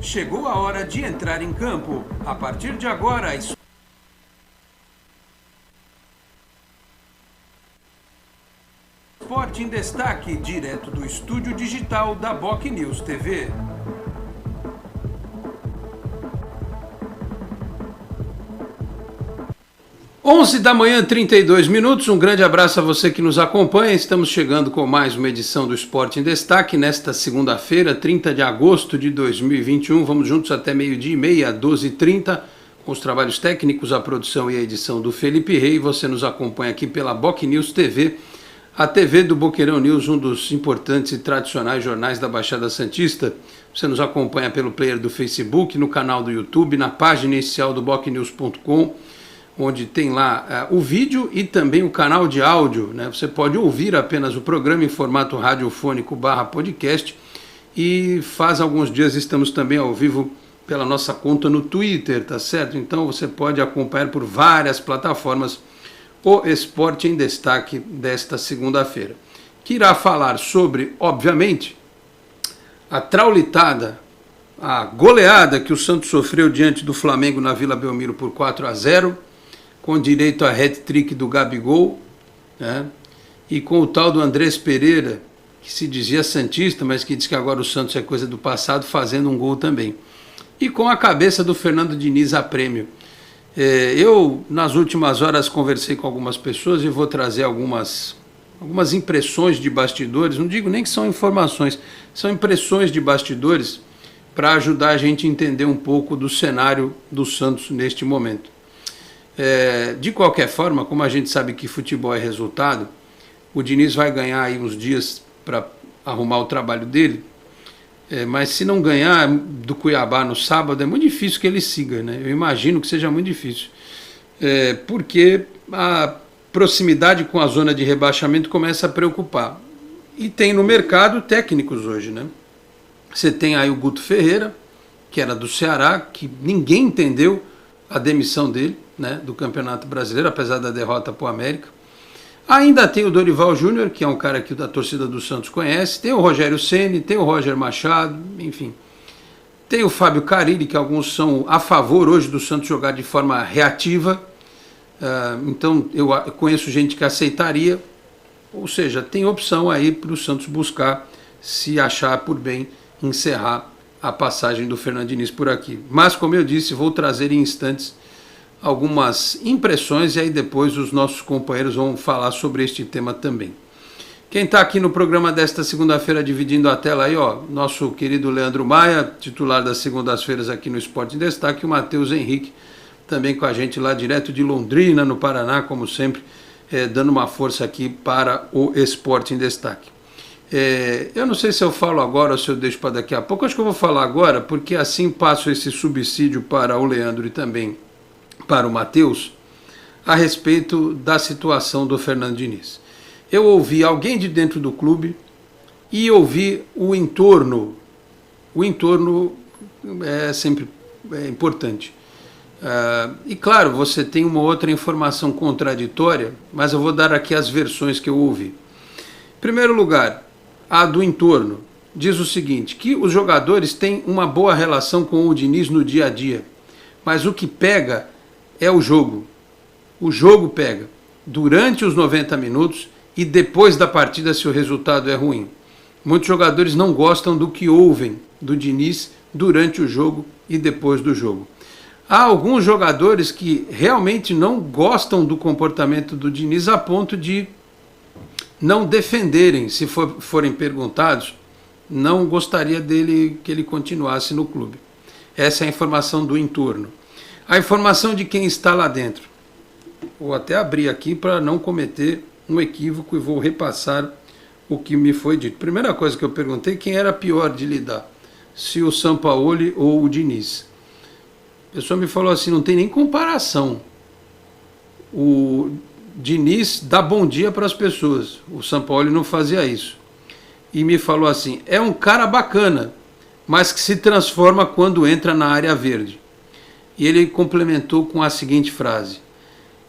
Chegou a hora de entrar em campo. A partir de agora, Esporte em Destaque, direto do estúdio digital da BocNews TV. Onze da manhã, 32 minutos. Um grande abraço a você que nos acompanha. Estamos chegando com mais uma edição do Esporte em Destaque nesta segunda-feira, 30 de agosto de 2021. Vamos juntos até meio-dia e meia, 12h30, com os trabalhos técnicos, a produção e a edição do Felipe Rei. Você nos acompanha aqui pela BocNews TV, a TV do Boqueirão News, um dos importantes e tradicionais jornais da Baixada Santista. Você nos acompanha pelo player do Facebook, no canal do YouTube, na página inicial do bocnews.com, onde tem lá o vídeo e também o canal de áudio, né? Você pode ouvir apenas o programa em formato radiofônico /podcast, e faz alguns dias estamos também ao vivo pela nossa conta no Twitter, tá certo? Então você pode acompanhar por várias plataformas o Esporte em Destaque desta segunda-feira, que irá falar sobre, obviamente, a traulitada, a goleada que o Santos sofreu diante do Flamengo na Vila Belmiro por 4-0, com direito a hat-trick do Gabigol, né? E com o tal do Andrés Pereira, que se dizia santista, mas que diz que agora o Santos é coisa do passado, fazendo um gol também. E com a cabeça do Fernando Diniz a prêmio. Eu, nas últimas horas, conversei com algumas pessoas e vou trazer algumas impressões de bastidores, não digo nem que são informações, são impressões de bastidores para ajudar a gente a entender um pouco do cenário do Santos neste momento. De qualquer forma, como a gente sabe que futebol é resultado, o Diniz vai ganhar aí uns dias para arrumar o trabalho dele, mas se não ganhar do Cuiabá no sábado, é muito difícil que ele siga, né? Eu imagino que seja muito difícil, porque a proximidade com a zona de rebaixamento começa a preocupar. E tem no mercado técnicos hoje, né? Você tem aí o Guto Ferreira, que era do Ceará, que ninguém entendeu a demissão dele, né, do Campeonato Brasileiro, apesar da derrota para o América. Ainda tem o Dorival Júnior, que é um cara que a torcida do Santos conhece, tem o Rogério Ceni, tem o Roger Machado, enfim. Tem o Fábio Carille, que alguns são a favor hoje do Santos jogar de forma reativa, então eu conheço gente que aceitaria, ou seja, tem opção aí para o Santos buscar, se achar por bem, encerrar a passagem do Fernando Diniz por aqui. Mas, como eu disse, vou trazer em instantes algumas impressões e aí depois os nossos companheiros vão falar sobre este tema também. Quem está aqui no programa desta segunda-feira dividindo a tela aí, ó, nosso querido Leandro Maia, titular das segundas-feiras aqui no Esporte em Destaque, e o Matheus Henrique, também com a gente lá direto de Londrina, no Paraná, como sempre, dando uma força aqui para o Esporte em Destaque. Eu não sei se eu falo agora ou se eu deixo para daqui a pouco. Acho que eu vou falar agora, porque assim passo esse subsídio para o Leandro e também para o Matheus, a respeito da situação do Fernando Diniz. Eu ouvi alguém de dentro do clube e ouvi o entorno. O entorno é sempre importante. E claro, você tem uma outra informação contraditória, mas eu vou dar aqui as versões que eu ouvi. Em primeiro lugar, a do entorno diz o seguinte, que os jogadores têm uma boa relação com o Diniz no dia a dia, mas o que pega é o jogo. O jogo pega durante os 90 minutos e depois da partida se o resultado é ruim. Muitos jogadores não gostam do que ouvem do Diniz durante o jogo e depois do jogo. Há alguns jogadores que realmente não gostam do comportamento do Diniz a ponto de não defenderem, se forem perguntados, não gostaria dele que ele continuasse no clube. Essa é a informação do entorno. A informação de quem está lá dentro. Vou até abrir aqui para não cometer um equívoco e vou repassar o que me foi dito. Primeira coisa que eu perguntei, quem era pior de lidar? Se o Sampaoli ou o Diniz? A pessoa me falou assim, não tem nem comparação. O Diniz dá bom dia para as pessoas. O Sampaoli não fazia isso. E me falou assim, é um cara bacana, mas que se transforma quando entra na área verde. E ele complementou com a seguinte frase,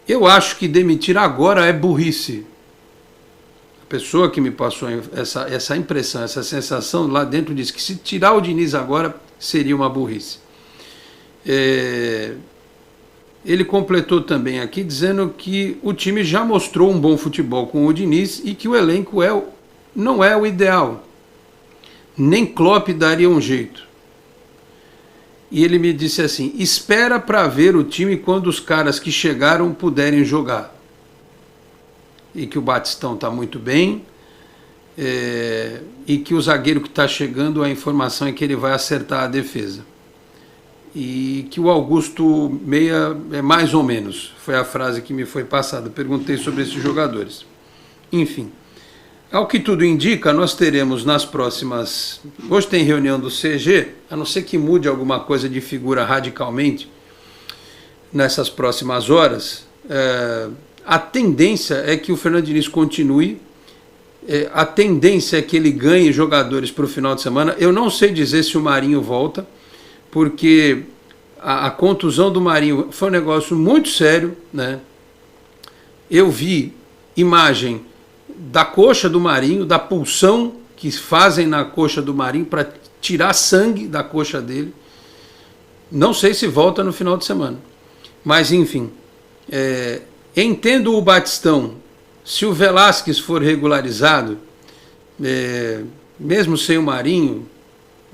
eu acho que demitir agora é burrice. A pessoa que me passou essa impressão, essa sensação lá dentro disse que se tirar o Diniz agora seria uma burrice. Ele completou também aqui dizendo que o time já mostrou um bom futebol com o Diniz e que o elenco não é o ideal. Nem Klopp daria um jeito. E ele me disse assim, espera para ver o time quando os caras que chegaram puderem jogar. E que o Batistão está muito bem, e que o zagueiro que está chegando, a informação é que ele vai acertar a defesa. E que o Augusto Meia é mais ou menos, foi a frase que me foi passada. Perguntei sobre esses jogadores. Enfim, ao que tudo indica, nós teremos nas próximas... Hoje tem reunião do CG, a não ser que mude alguma coisa de figura radicalmente nessas próximas horas. A tendência é que o Fernando Diniz continue, a tendência é que ele ganhe jogadores para o final de semana. Eu não sei dizer se o Marinho volta, porque a contusão do Marinho foi um negócio muito sério, né? Eu vi imagem da coxa do Marinho, da pulsão que fazem na coxa do Marinho para tirar sangue da coxa dele. Não sei se volta no final de semana. Mas, enfim, entendo o Batistão. Se o Velasquez for regularizado, mesmo sem o Marinho,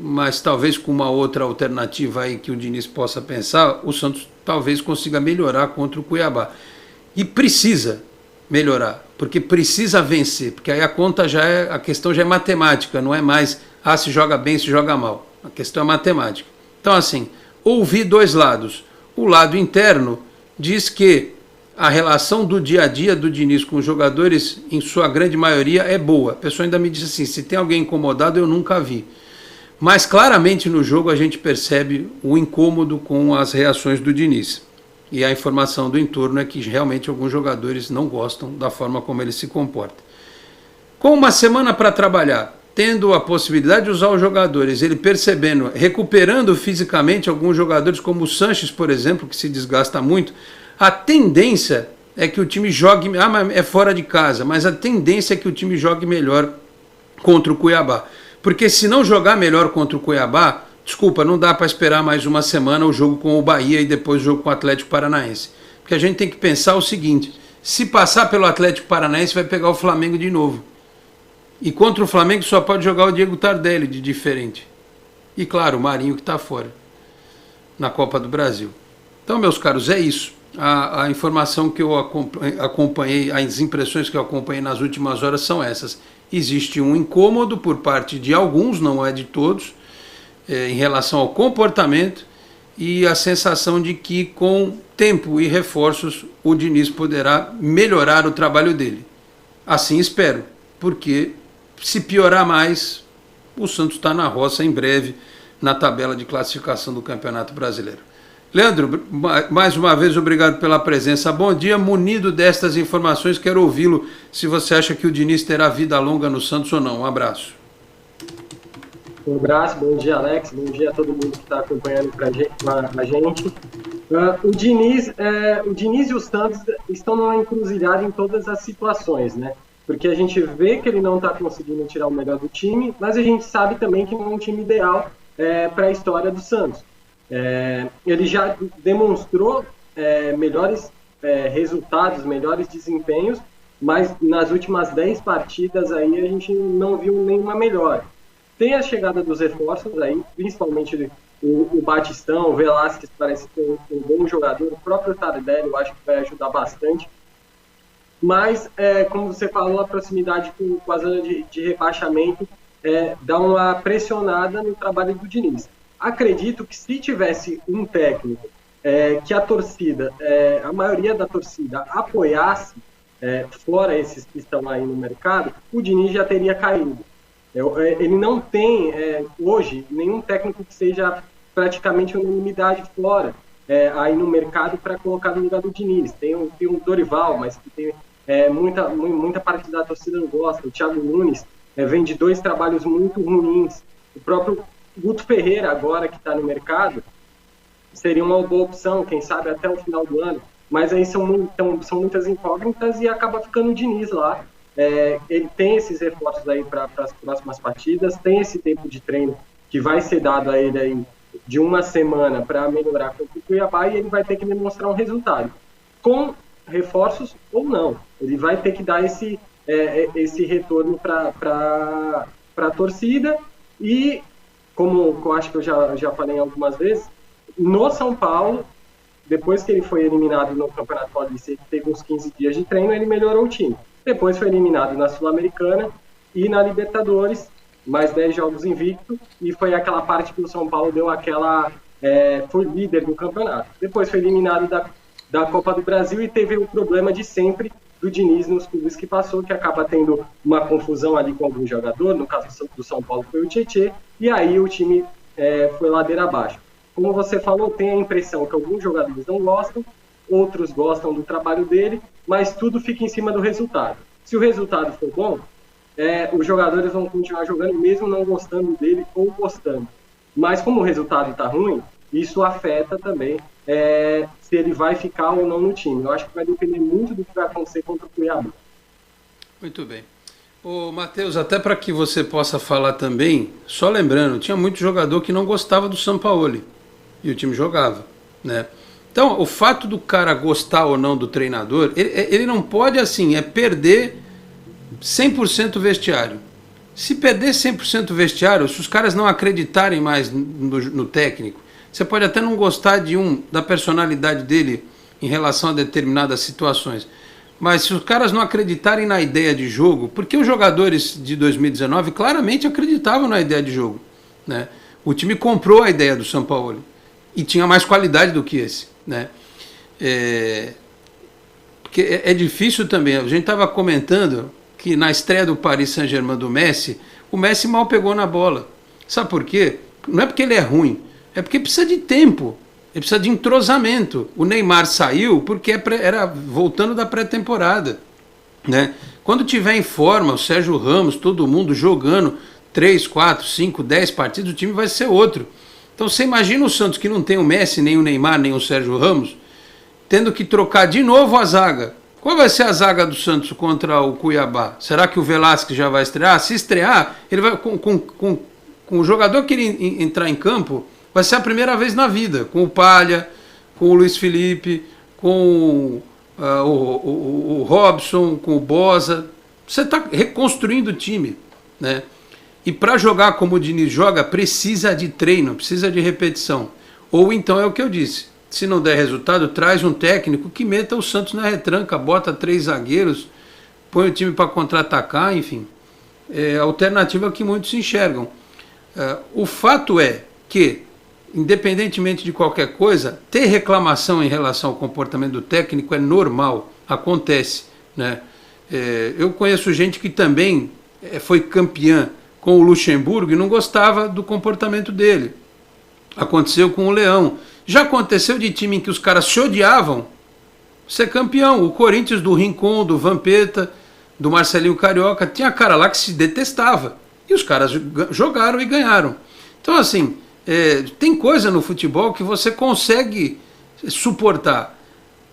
mas talvez com uma outra alternativa aí que o Diniz possa pensar, o Santos talvez consiga melhorar contra o Cuiabá. E precisa melhorar, porque precisa vencer, porque aí a questão já é matemática, não é mais se joga bem, se joga mal. A questão é matemática. Então, assim, ouvi dois lados. O lado interno diz que a relação do dia a dia do Diniz com os jogadores, em sua grande maioria, é boa. A pessoa ainda me disse assim, se tem alguém incomodado, eu nunca vi. Mas claramente no jogo a gente percebe o incômodo com as reações do Diniz. E a informação do entorno é que realmente alguns jogadores não gostam da forma como ele se comporta. Com uma semana para trabalhar, tendo a possibilidade de usar os jogadores, ele percebendo, recuperando fisicamente alguns jogadores, como o Sanches, por exemplo, que se desgasta muito, a tendência é que o time jogue... mas é fora de casa, mas a tendência é que o time jogue melhor contra o Cuiabá. Porque se não jogar melhor contra o Cuiabá, desculpa, não dá para esperar mais uma semana o jogo com o Bahia e depois o jogo com o Atlético Paranaense. Porque a gente tem que pensar o seguinte, se passar pelo Atlético Paranaense vai pegar o Flamengo de novo. E contra o Flamengo só pode jogar o Diego Tardelli de diferente. E claro, o Marinho que está fora na Copa do Brasil. Então, meus caros, é isso. A informação que eu acompanhei, as impressões que eu acompanhei nas últimas horas são essas. Existe um incômodo por parte de alguns, não é de todos, em relação ao comportamento e a sensação de que com tempo e reforços o Diniz poderá melhorar o trabalho dele. Assim espero, porque se piorar mais, o Santos está na roça em breve na tabela de classificação do Campeonato Brasileiro. Leandro, mais uma vez obrigado pela presença. Bom dia, munido destas informações, quero ouvi-lo se você acha que o Diniz terá vida longa no Santos ou não. Um abraço. Um abraço, bom dia Alex, bom dia a todo mundo que está acompanhando a gente. O Diniz e o Santos estão numa encruzilhada em todas as situações, né? Porque a gente vê que ele não está conseguindo tirar o melhor do time, mas a gente sabe também que não é um time ideal para a história do Santos. Ele já demonstrou melhores resultados, melhores desempenhos, mas nas últimas 10 partidas aí a gente não viu nenhuma melhora. Tem a chegada dos reforços aí, principalmente o Batistão, o Velasquez parece ser um bom jogador, o próprio Tardelli eu acho que vai ajudar bastante. Mas, como você falou, a proximidade com a zona de rebaixamento dá uma pressionada no trabalho do Diniz. Acredito que se tivesse um técnico que a torcida, a maioria da torcida apoiasse, fora esses que estão aí no mercado, o Diniz já teria caído. Ele não tem, hoje, nenhum técnico que seja praticamente unanimidade fora aí no mercado para colocar no lugar do Diniz. Tem o Dorival, mas que tem muita parte da torcida não gosta. O Thiago Nunes vem de 2 trabalhos muito ruins. O próprio Guto Ferreira, agora que está no mercado, seria uma boa opção, quem sabe até o final do ano. Mas aí são muitas incógnitas e acaba ficando o Diniz lá. Ele tem esses reforços aí para as próximas partidas, tem esse tempo de treino que vai ser dado a ele aí de uma semana para melhorar contra o Cuiabá e ele vai ter que demonstrar um resultado. Com reforços ou não. Ele vai ter que dar esse retorno para a torcida e, como eu acho que eu já falei algumas vezes, no São Paulo, depois que ele foi eliminado no Campeonato Paulista, ele teve uns 15 dias de treino, ele melhorou o time. Depois foi eliminado na Sul-Americana e na Libertadores, mais 10 jogos invicto, e foi aquela parte que o São Paulo deu foi líder do campeonato. Depois foi eliminado da Copa do Brasil e teve o problema de sempre do Diniz nos clubes que passou, que acaba tendo uma confusão ali com algum jogador, no caso do São Paulo foi o Tietê, e aí o time foi ladeira abaixo. Como você falou, tem a impressão que alguns jogadores não gostam, outros gostam do trabalho dele, mas tudo fica em cima do resultado. Se o resultado for bom, os jogadores vão continuar jogando mesmo não gostando dele ou gostando. Mas como o resultado está ruim, isso afeta também se ele vai ficar ou não no time. Eu acho que vai depender muito do que vai acontecer contra o Cuiabá. Muito bem. Ô, Matheus, até para que você possa falar também, só lembrando, tinha muito jogador que não gostava do Sampaoli e o time jogava, né? Então, o fato do cara gostar ou não do treinador, ele não pode, assim, perder 100% o vestiário. Se perder 100% o vestiário, se os caras não acreditarem mais no técnico, você pode até não gostar da personalidade dele em relação a determinadas situações. Mas se os caras não acreditarem na ideia de jogo, porque os jogadores de 2019 claramente acreditavam na ideia de jogo, né? O time comprou a ideia do Sampaoli e tinha mais qualidade do que esse, né? Porque é difícil também. A gente estava comentando que na estreia do Paris Saint-Germain do Messi, o Messi mal pegou na bola. Sabe por quê? Não é porque ele é ruim, é porque precisa de tempo, ele precisa de entrosamento. O Neymar saiu porque era voltando da pré-temporada, né? Quando tiver em forma, o Sérgio Ramos, todo mundo jogando 3, 4, 5, 10 partidas, o time vai ser outro. Então você imagina o Santos, que não tem o Messi, nem o Neymar, nem o Sérgio Ramos, tendo que trocar de novo a zaga. Qual vai ser a zaga do Santos contra o Cuiabá? Será que o Velasquez já vai estrear? Se estrear, ele vai com o jogador que ele entrar em campo, vai ser a primeira vez na vida, com o Palha, com o Luiz Felipe, com o Robson, com o Boza. Você está reconstruindo o time, né? E para jogar como o Diniz joga, precisa de treino, precisa de repetição. Ou então é o que eu disse, se não der resultado, traz um técnico que meta o Santos na retranca, bota 3 zagueiros, põe o time para contra-atacar, enfim. É a alternativa que muitos enxergam. O fato é que, independentemente de qualquer coisa, ter reclamação em relação ao comportamento do técnico é normal, acontece, né? Eu conheço gente que também foi campeã com o Luxemburgo e não gostava do comportamento dele. Aconteceu com o Leão. Já aconteceu de time em que os caras se odiavam ser campeão. O Corinthians do Rincon, do Vampeta, do Marcelinho Carioca, tinha cara lá que se detestava. E os caras jogaram e ganharam. Então, assim, tem coisa no futebol que você consegue suportar.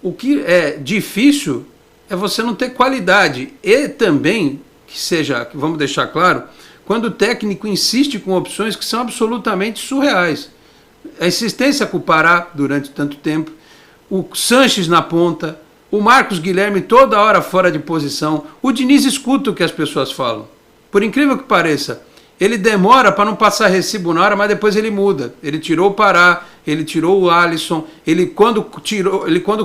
O que é difícil é você não ter qualidade. E também, vamos deixar claro, quando o técnico insiste com opções que são absolutamente surreais. A insistência com o Pará durante tanto tempo, o Sanches na ponta, o Marcos Guilherme toda hora fora de posição, o Diniz escuta o que as pessoas falam. Por incrível que pareça, ele demora para não passar recibo na hora, mas depois ele muda. Ele tirou o Pará, ele tirou o Alisson, ele quando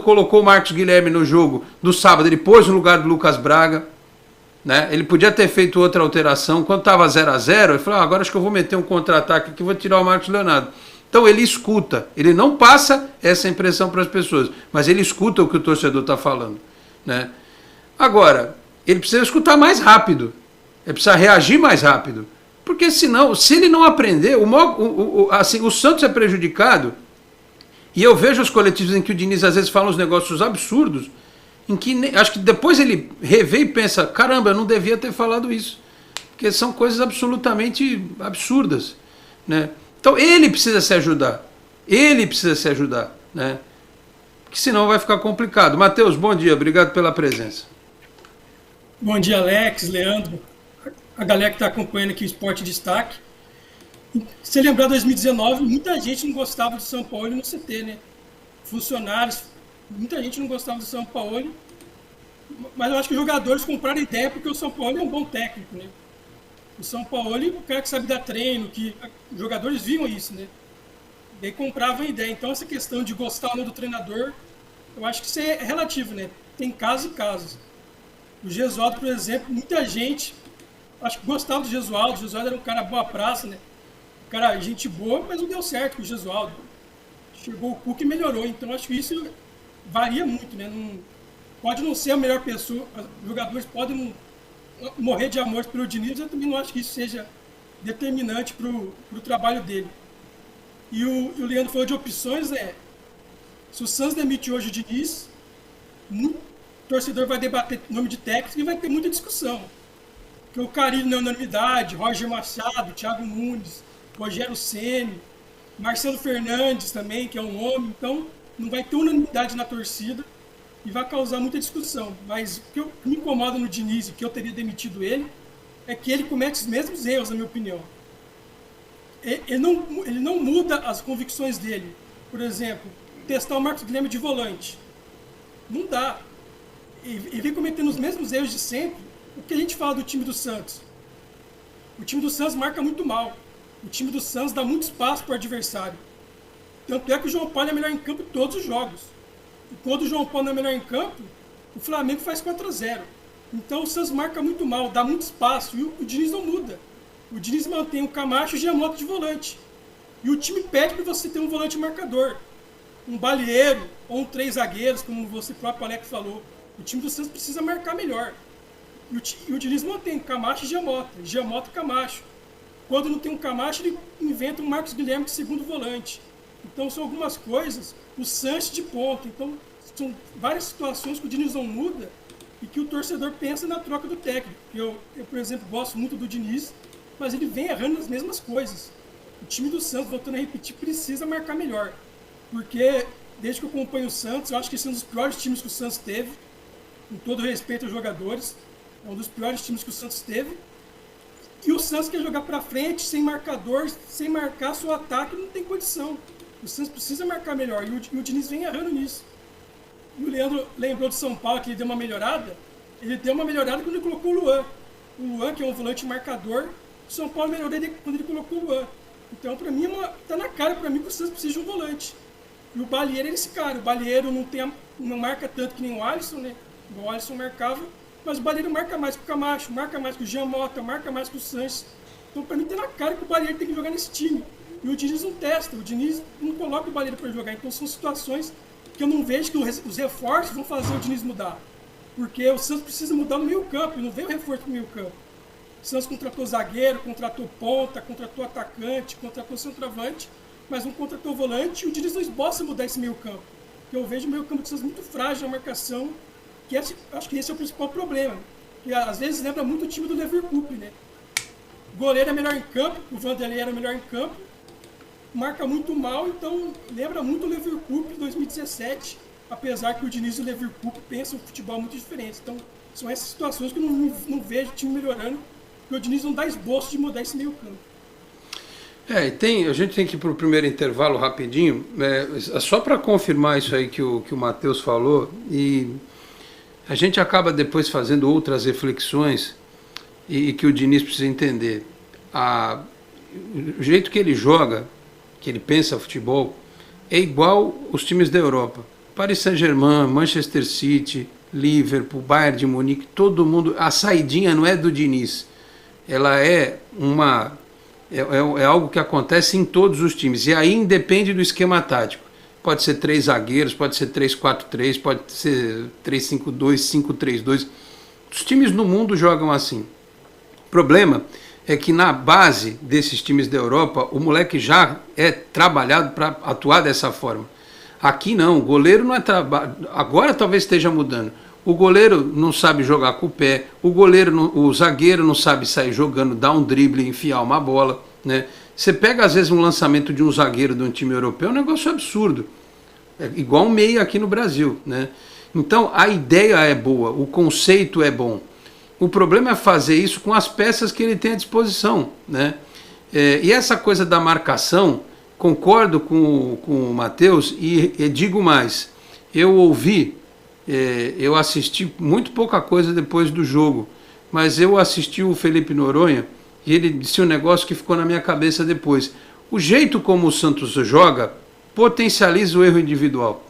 colocou o Marcos Guilherme no jogo do sábado, ele pôs no lugar do Lucas Braga, né? Ele podia ter feito outra alteração. Quando estava 0-0, ele falou, agora acho que eu vou meter um contra-ataque aqui, vou tirar o Marcos Leonardo. Então ele escuta, ele não passa essa impressão para as pessoas, mas ele escuta o que o torcedor está falando, né? Agora, ele precisa escutar mais rápido, ele precisa reagir mais rápido, porque senão, se ele não aprender, o Santos é prejudicado, e eu vejo os coletivos em que o Diniz às vezes fala uns negócios absurdos, em que acho que depois ele revê e pensa, caramba, eu não devia ter falado isso, porque são coisas absolutamente absurdas, né? Então ele precisa se ajudar, né? Porque senão vai ficar complicado. Matheus, bom dia, obrigado pela presença. Bom dia, Alex, Leandro, a galera que está acompanhando aqui o Esporte Destaque. Se lembrar 2019, muita gente não gostava do São Paulo no CT, né? Funcionários, muita gente não gostava do São Paulo, mas eu acho que os jogadores compraram a ideia porque o São Paulo é um bom técnico, né? O São Paulo é o cara que sabe dar treino, que os jogadores viam isso, né? Daí compravam a ideia. Então essa questão de gostar ou não do treinador, eu acho que isso é relativo, né? Tem casos e casos. O Gesualdo, por exemplo, muita gente acho que gostava do Gesualdo. O Gesualdo era um cara boa praça, né? Um cara gente boa, mas não deu certo com o Gesualdo. Chegou o Cuca e melhorou. Então acho que isso varia muito, né? Não, pode não ser a melhor pessoa, os jogadores podem não morrer de amor pelo Diniz, eu também não acho que isso seja determinante para o trabalho dele. E o Leandro falou de opções, né? Se o Santos demite hoje o Diniz, o torcedor vai debater nome de técnico e vai ter muita discussão. Porque o Carille na unanimidade, Roger Machado, Thiago Nunes, Rogério Ceni, Marcelo Fernandes também, que é um nome, então não vai ter unanimidade na torcida e vai causar muita discussão. Mas o que me incomoda no Diniz e que eu teria demitido ele é que ele comete os mesmos erros, na minha opinião. Ele não muda as convicções dele. Por exemplo, testar o Marcos Guilherme de volante. Não dá. Ele vem cometendo os mesmos erros de sempre. O que a gente fala do time do Santos? O time do Santos marca muito mal. O time do Santos dá muito espaço para o adversário. Tanto é que o João Paulo é melhor em campo em todos os jogos. E quando o João Paulo não é melhor em campo, o Flamengo faz 4-0. Então o Santos marca muito mal, dá muito espaço. E o Diniz não muda. O Diniz mantém o Camacho e o Giamotto de volante. E o time pede para você ter um volante marcador. Um balieiro ou 3 zagueiros, como você próprio Alex falou. O time do Santos precisa marcar melhor. E o Diniz mantém Camacho e Giamotto. Giamotto e Camacho. Quando não tem um Camacho, ele inventa um Marcos Guilherme de segundo volante. Então são algumas coisas. O Sanches de ponta. Então são várias situações que o Diniz não muda e que o torcedor pensa na troca do técnico. Eu por exemplo, gosto muito do Diniz, mas ele vem errando nas mesmas coisas. O time do Santos, voltando a repetir, precisa marcar melhor. Porque, desde que eu acompanho o Santos, eu acho que esse é um dos piores times que o Santos teve. Com todo respeito aos jogadores. É um dos piores times que o Santos teve. E o Santos quer jogar pra frente, sem marcador, sem marcar seu ataque, não tem condição. O Santos precisa marcar melhor. E o Diniz vem errando nisso. E o Leandro lembrou de São Paulo, que ele deu uma melhorada. Ele deu uma melhorada quando ele colocou o Luan. O Luan, que é um volante marcador, o São Paulo melhorou quando ele colocou o Luan. Então, pra mim, tá na cara pra mim que o Santos precisa de um volante. E o Balieiro é esse cara. O Balieiro não marca tanto que nem o Alisson, né? O Alisson marcava, mas o Balieiro marca mais que o Camacho, marca mais que o Giamotto, marca mais que o Sanches. Então, pra mim, tá na cara que o Balieiro tem que jogar nesse time. E o Diniz não testa, o Diniz não coloca o Balieiro pra jogar. Então, são situações que eu não vejo que os reforços vão fazer o Diniz mudar. Porque o Santos precisa mudar no meio campo, e não vem o reforço no meio campo. O Santos contratou zagueiro, contratou ponta, contratou atacante, contratou centroavante, mas não contratou volante, e o Diniz não esboça mudar esse meio campo. Eu vejo o meio campo do Santos muito frágil na marcação, que acho que esse é o principal problema. Que às vezes lembra muito o time do Leverkusen, né? O goleiro é melhor em campo, o Vanderlei era melhor em campo, marca muito mal, então lembra muito o Leverkusen de 2017, apesar que o Diniz e o Leverkusen pensam um futebol muito diferente. Então são essas situações que eu não vejo o time melhorando, porque o Diniz não dá esboço de mudar esse meio campo. A gente tem que ir para o primeiro intervalo rapidinho, só para confirmar isso aí que o Matheus falou, e a gente acaba depois fazendo outras reflexões e que o Diniz precisa entender. O jeito que ele joga, que ele pensa futebol, é igual os times da Europa. Paris Saint-Germain, Manchester City, Liverpool, Bayern de Munique, todo mundo, a saidinha não é do Diniz, ela é algo que acontece em todos os times, e aí independe do esquema tático. Pode ser 3 zagueiros, pode ser 3-4-3, pode ser 3-5-2, 5-3-2. Os times no mundo jogam assim. O problema é que na base desses times da Europa, o moleque já é trabalhado para atuar dessa forma. Aqui não, o goleiro não é trabalhado. Agora talvez esteja mudando. O goleiro não sabe jogar com o pé, o zagueiro não sabe sair jogando, dar um drible, enfiar uma bola, né? Você pega às vezes um lançamento de um zagueiro de um time europeu, é um negócio absurdo. É igual um meio aqui no Brasil, né? Então a ideia é boa, o conceito é bom. O problema é fazer isso com as peças que ele tem à disposição, né? E essa coisa da marcação, concordo com o Matheus e digo mais, eu assisti muito pouca coisa depois do jogo, mas eu assisti o Felipe Noronha e ele disse um negócio que ficou na minha cabeça depois. O jeito como o Santos joga potencializa o erro individual.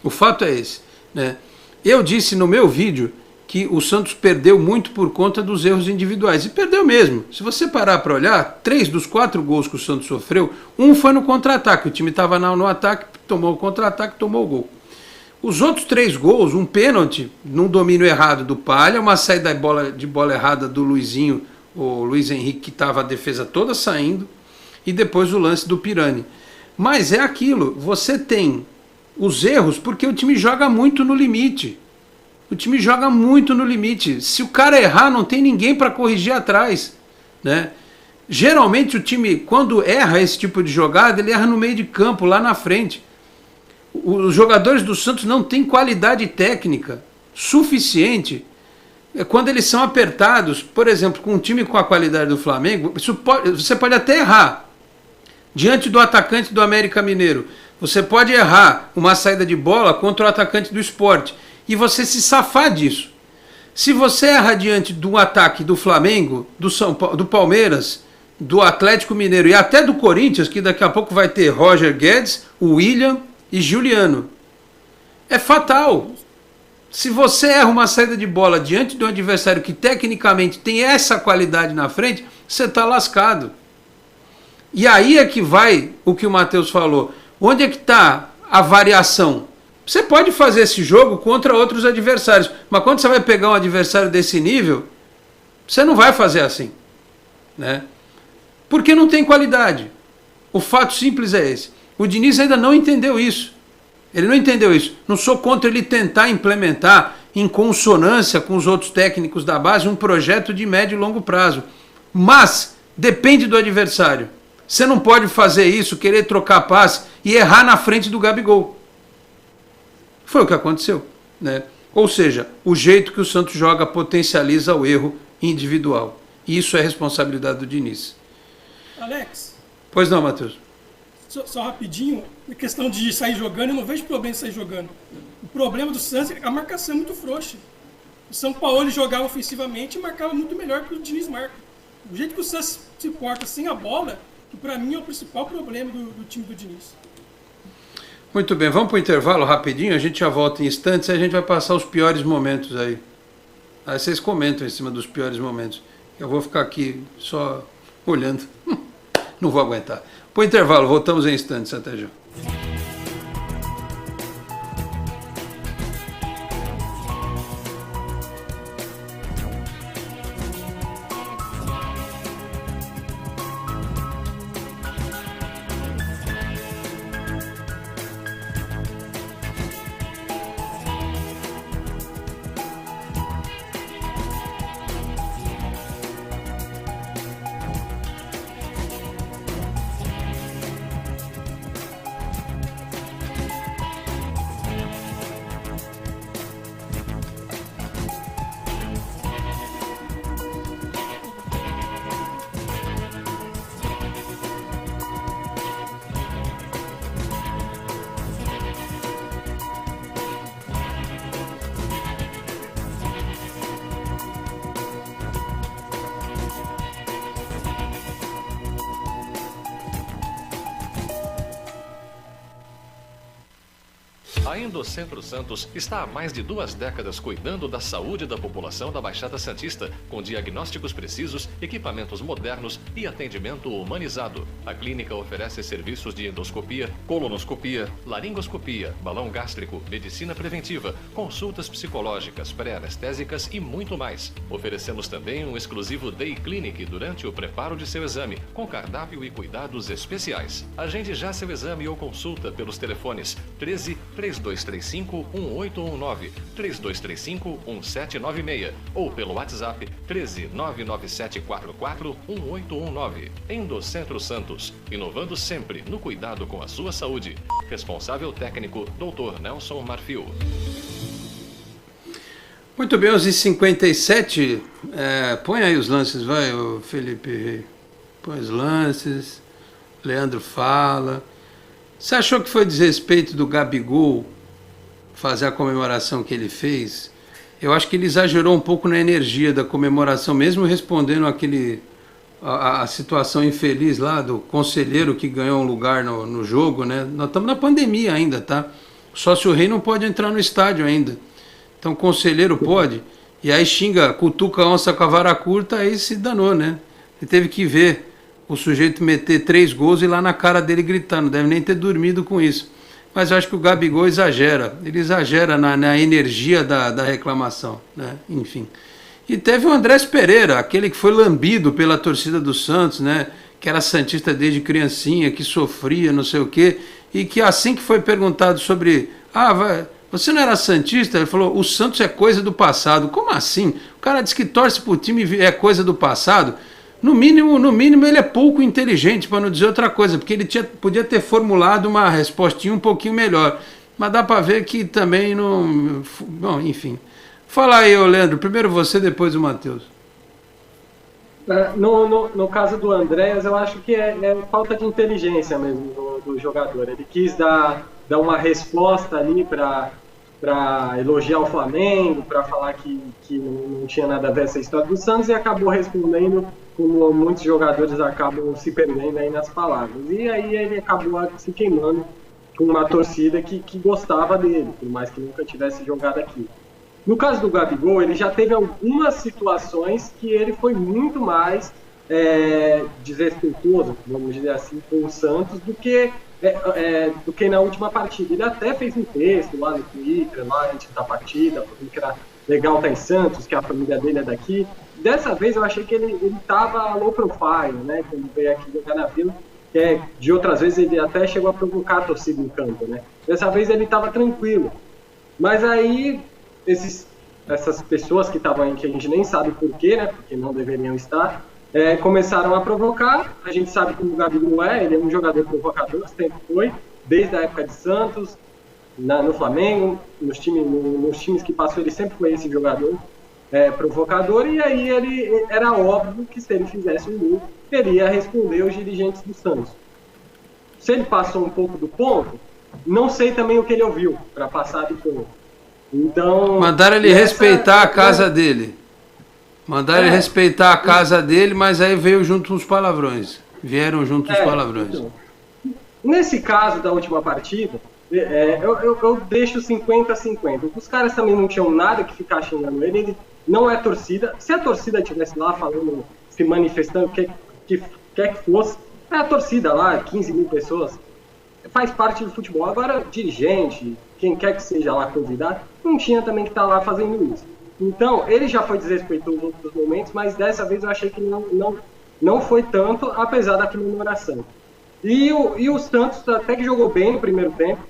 O fato é esse, né? Eu disse no meu vídeo que o Santos perdeu muito por conta dos erros individuais. E perdeu mesmo. Se você parar para olhar, 3 dos 4 gols que o Santos sofreu, um foi no contra-ataque. O time estava no ataque, tomou o contra-ataque, tomou o gol. Os outros 3 gols, um pênalti num domínio errado do Palha, uma saída de bola errada do Luizinho, o Luiz Henrique, que estava a defesa toda saindo, e depois o lance do Pirani. Mas é aquilo, você tem os erros porque o time joga muito no limite. O time joga muito no limite. Se o cara errar, não tem ninguém para corrigir atrás, né? Geralmente o time, quando erra esse tipo de jogada, ele erra no meio de campo, lá na frente. Os jogadores do Santos não têm qualidade técnica suficiente. Quando eles são apertados, por exemplo, com um time com a qualidade do Flamengo, você pode até errar. Diante do atacante do América Mineiro, você pode errar uma saída de bola contra o atacante do Sport e você se safar disso. Se você erra diante do ataque do Flamengo, do Palmeiras, do Atlético Mineiro e até do Corinthians, que daqui a pouco vai ter Roger Guedes, o William e Juliano, é fatal. Se você erra uma saída de bola diante de um adversário que tecnicamente tem essa qualidade na frente, você está lascado. E aí é que vai o que o Matheus falou. Onde é que está a variação? Você pode fazer esse jogo contra outros adversários, mas quando você vai pegar um adversário desse nível, você não vai fazer assim, né? Porque não tem qualidade. O fato simples é esse. O Diniz ainda não entendeu isso. Ele não entendeu isso. Não sou contra ele tentar implementar, em consonância com os outros técnicos da base, um projeto de médio e longo prazo. Mas depende do adversário. Você não pode fazer isso, querer trocar passe e errar na frente do Gabigol. Foi o que aconteceu, né? Ou seja, o jeito que o Santos joga potencializa o erro individual. E isso é responsabilidade do Diniz. Alex. Pois não, Matheus? Só rapidinho, a questão de sair jogando, eu não vejo problema de sair jogando. O problema do Santos é que a marcação é muito frouxa. O São Paulo jogava ofensivamente e marcava muito melhor que o Diniz marca. O jeito que o Santos se porta sem a bola, que para mim é o principal problema do time do Diniz. Muito bem, vamos para o intervalo rapidinho, a gente já volta em instantes e a gente vai passar os piores momentos aí. Aí vocês comentam em cima dos piores momentos. Eu vou ficar aqui só olhando. Não vou aguentar. Para o intervalo, voltamos em instantes, até já. A Endocentro Santos está há mais de 2 décadas cuidando da saúde da população da Baixada Santista, com diagnósticos precisos, equipamentos modernos e atendimento humanizado. A clínica oferece serviços de endoscopia, colonoscopia, laringoscopia, balão gástrico, medicina preventiva, consultas psicológicas, pré-anestésicas e muito mais. Oferecemos também um exclusivo Day Clinic durante o preparo de seu exame, com cardápio e cuidados especiais. Agende já seu exame ou consulta pelos telefones 13 3235 1819, 3235 1796 ou pelo WhatsApp 13 99744 1819. Endocentro Santos, inovando sempre no cuidado com a sua saúde. Responsável técnico, Dr. Nelson Marfil. Muito bem, 11h57. Põe aí os lances, vai, Felipe. põe os lances, Leandro fala. Você achou que foi desrespeito do Gabigol fazer a comemoração que ele fez? Eu acho que ele exagerou um pouco na energia da comemoração, mesmo respondendo a situação infeliz lá do conselheiro que ganhou um lugar no jogo, né? Nós estamos na pandemia ainda, tá? O sócio-rei não pode entrar no estádio ainda. Então o conselheiro pode, e aí xinga, cutuca a onça com a vara curta, aí se danou, né? Ele teve que ver o sujeito meter 3 gols e lá na cara dele gritando, deve nem ter dormido com isso. Mas eu acho que o Gabigol exagera, ele exagera na energia da reclamação, né? Enfim. E teve o Andrés Pereira, aquele que foi lambido pela torcida do Santos, né? Que era santista desde criancinha, que sofria, não sei o quê, e que assim que foi perguntado sobre, você não era santista? Ele falou, o Santos é coisa do passado. Como assim? O cara disse que torce pro time e é coisa do passado. No mínimo ele é pouco inteligente, para não dizer outra coisa, porque ele podia ter formulado uma respostinha um pouquinho melhor. Mas dá para ver que também não... Bom, enfim. Fala aí, Leandro. Primeiro você, depois o Matheus. No caso do Andréas, eu acho que é falta de inteligência mesmo do jogador. Ele quis dar uma resposta ali para elogiar o Flamengo, para falar que não tinha nada a ver essa história do Santos, e acabou respondendo como muitos jogadores acabam se perdendo aí nas palavras. E aí ele acabou se queimando com uma torcida que gostava dele, por mais que nunca tivesse jogado aqui. No caso do Gabigol, ele já teve algumas situações que ele foi muito mais desrespeitoso, vamos dizer assim, com o Santos do que na última partida. Ele até fez um texto lá no Twitter, lá antes da partida, falando que era legal estar em Santos, que a família dele é daqui. Dessa vez eu achei que ele estava low profile, né, quando veio aqui jogar na Vila, de outras vezes ele até chegou a provocar a torcida em campo, né. Dessa vez ele estava tranquilo. Mas aí essas pessoas que estavam aí, que a gente nem sabe porquê, né, porque não deveriam estar, começaram a provocar. A gente sabe como o Gabigol ele é um jogador provocador, sempre foi, desde a época de Santos, no Flamengo, nos times que passou, ele sempre foi esse jogador provocador, e aí ele era óbvio que se ele fizesse um gol, ele ia responder os dirigentes do Santos. Se ele passou um pouco do ponto, não sei também o que ele ouviu para passar do ponto. Então, mandaram ele respeitar a casa dele. Mandaram ele respeitar a casa dele, mas aí veio junto os palavrões. Vieram junto os palavrões. Então, nesse caso da última partida, eu deixo 50-50. Os caras também não tinham nada que ficar xingando ele não é torcida. Se a torcida estivesse lá falando, se manifestando, o que quer que fosse, é a torcida lá, 15 mil pessoas, faz parte do futebol. Agora, dirigente, quem quer que seja lá convidado, não tinha também que estar lá fazendo isso. Então, ele já foi desrespeitoso em outros momentos, mas dessa vez eu achei que não foi tanto, apesar da comemoração. E o Santos até que jogou bem no primeiro tempo,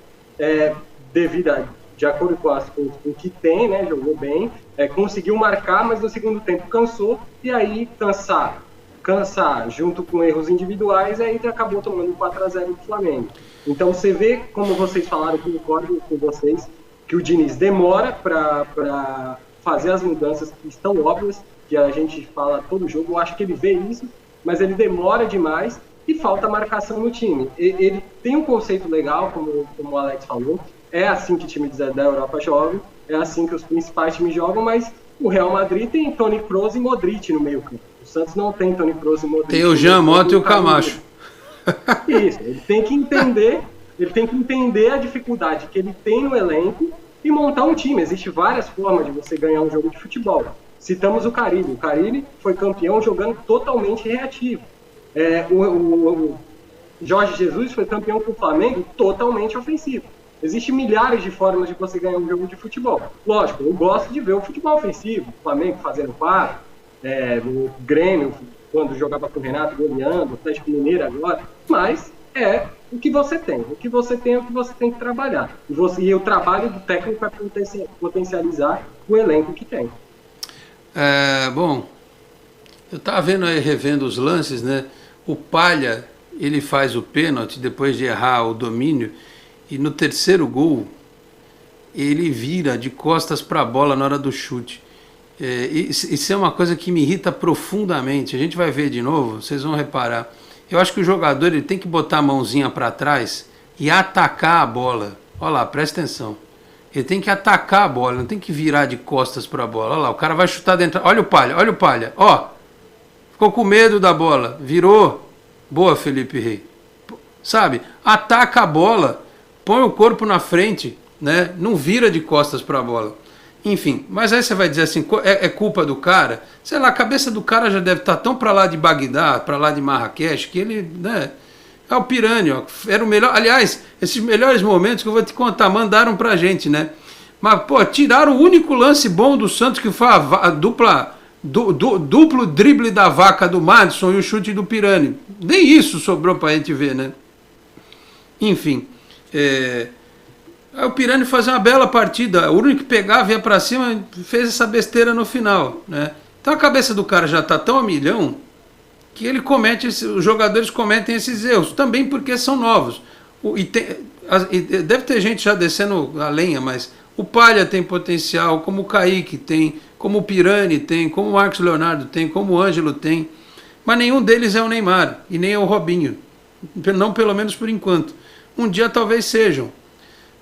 de acordo com o que tem, né, jogou bem, conseguiu marcar, mas no segundo tempo cansou, e aí cansar junto com erros individuais, aí acabou tomando 4-0 do Flamengo. Então você vê, como vocês falaram, que eu concordo com vocês, que o Diniz demora para fazer as mudanças que estão óbvias, que a gente fala todo jogo. Eu acho que ele vê isso, mas ele demora demais e falta marcação no time. Ele tem um conceito legal, como o Alex falou, é assim que o time da Europa joga, é assim que os principais times jogam, mas o Real Madrid tem Toni Kroos e Modric no meio campo. O Santos não tem Toni Kroos e Modric. Tem o Jean Mota e o Camacho. Isso, ele tem que entender a dificuldade que ele tem no elenco e montar um time. Existem várias formas de você ganhar um jogo de futebol. Citamos o Carille. O Carille foi campeão jogando totalmente reativo. O Jorge Jesus foi campeão com o Flamengo totalmente ofensivo. Existem milhares de formas de você ganhar um jogo de futebol. Lógico, eu gosto de ver o futebol ofensivo, o Flamengo fazendo par, o Grêmio, quando jogava com o Renato, goleando, o Atlético Mineiro agora, mas o que você tem. O que você tem é o que você tem que trabalhar. E o trabalho do técnico é potencializar o elenco que tem. Bom, eu estava revendo os lances, né? O Palha, ele faz o pênalti depois de errar o domínio, e no terceiro gol, ele vira de costas para a bola na hora do chute. Isso é uma coisa que me irrita profundamente. A gente vai ver de novo, vocês vão reparar. Eu acho que o jogador ele tem que botar a mãozinha para trás e atacar a bola. Olha lá, presta atenção. Ele tem que atacar a bola, não tem que virar de costas para a bola. Olha lá, o cara vai chutar dentro. Olha o Palha. Ó, ficou com medo da bola, virou. Boa, Felipe Rei. Sabe? Ataca a bola, põe o corpo na frente, né? Não vira de costas para a bola. Enfim, mas aí você vai dizer assim, é culpa do cara? Sei lá, a cabeça do cara já deve estar tão para lá de Bagdá, para lá de Marrakech, que ele, né, é o Pirani, ó, era o melhor. Aliás, esses melhores momentos que eu vou te contar, mandaram pra gente, né? Mas, pô, tiraram o único lance bom do Santos, que foi a duplo drible da vaca do Madison e o chute do Pirani. Nem isso sobrou pra gente ver, né? Enfim, aí o Pirani fazia uma bela partida, o único que pegava, ia para cima, fez essa besteira no final, né? Então a cabeça do cara já está tão a milhão que ele os jogadores cometem esses erros, também porque são novos. Deve ter gente já descendo a lenha, mas o Palha tem potencial, como o Kaique tem, como o Pirani tem, como o Marcos Leonardo tem, como o Ângelo tem, mas nenhum deles é o Neymar e nem é o Robinho, não, pelo menos por enquanto. Um dia talvez sejam,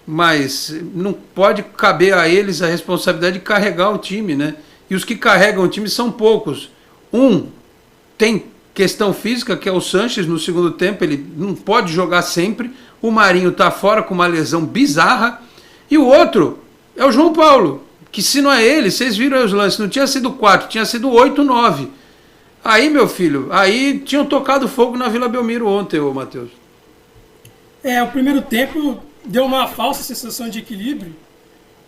mas não pode caber a eles a responsabilidade de carregar o time, né? E os que carregam o time são poucos. Tem questão física, que é o Sanches no segundo tempo, ele não pode jogar sempre. O Marinho está fora com uma lesão bizarra. E o outro é o João Paulo, que se não é ele, vocês viram aí os lances, não tinha sido 4, tinha sido 8, 9. Aí, meu filho, aí tinham tocado fogo na Vila Belmiro ontem, ô Matheus. O primeiro tempo deu uma falsa sensação de equilíbrio,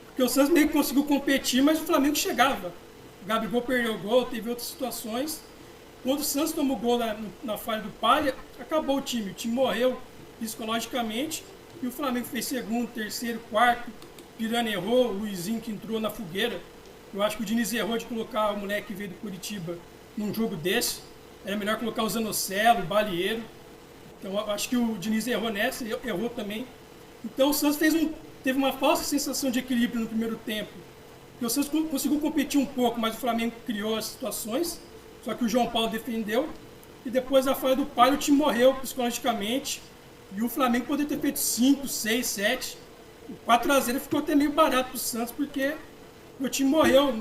porque o Santos meio que conseguiu competir, mas o Flamengo chegava. O Gabigol perdeu o gol, teve outras situações. Quando o Santos tomou gol na falha do Palha, acabou o time. O time morreu psicologicamente e o Flamengo fez segundo, terceiro, quarto. Pirani errou, o Luizinho que entrou na fogueira. Eu acho que o Diniz errou de colocar o moleque que veio do Curitiba num jogo desse. Era melhor colocar o Zanocelo, o Balieiro. Então eu acho que o Diniz errou nessa, errou também. Então o Santos teve uma falsa sensação de equilíbrio no primeiro tempo. E o Santos conseguiu competir um pouco, mas o Flamengo criou as situações. Só que o João Paulo defendeu. E depois da falha do Palha, o time morreu psicologicamente. E o Flamengo poderia ter feito 5, 6, 7. O 4x0 ficou até meio barato para o Santos, porque o time morreu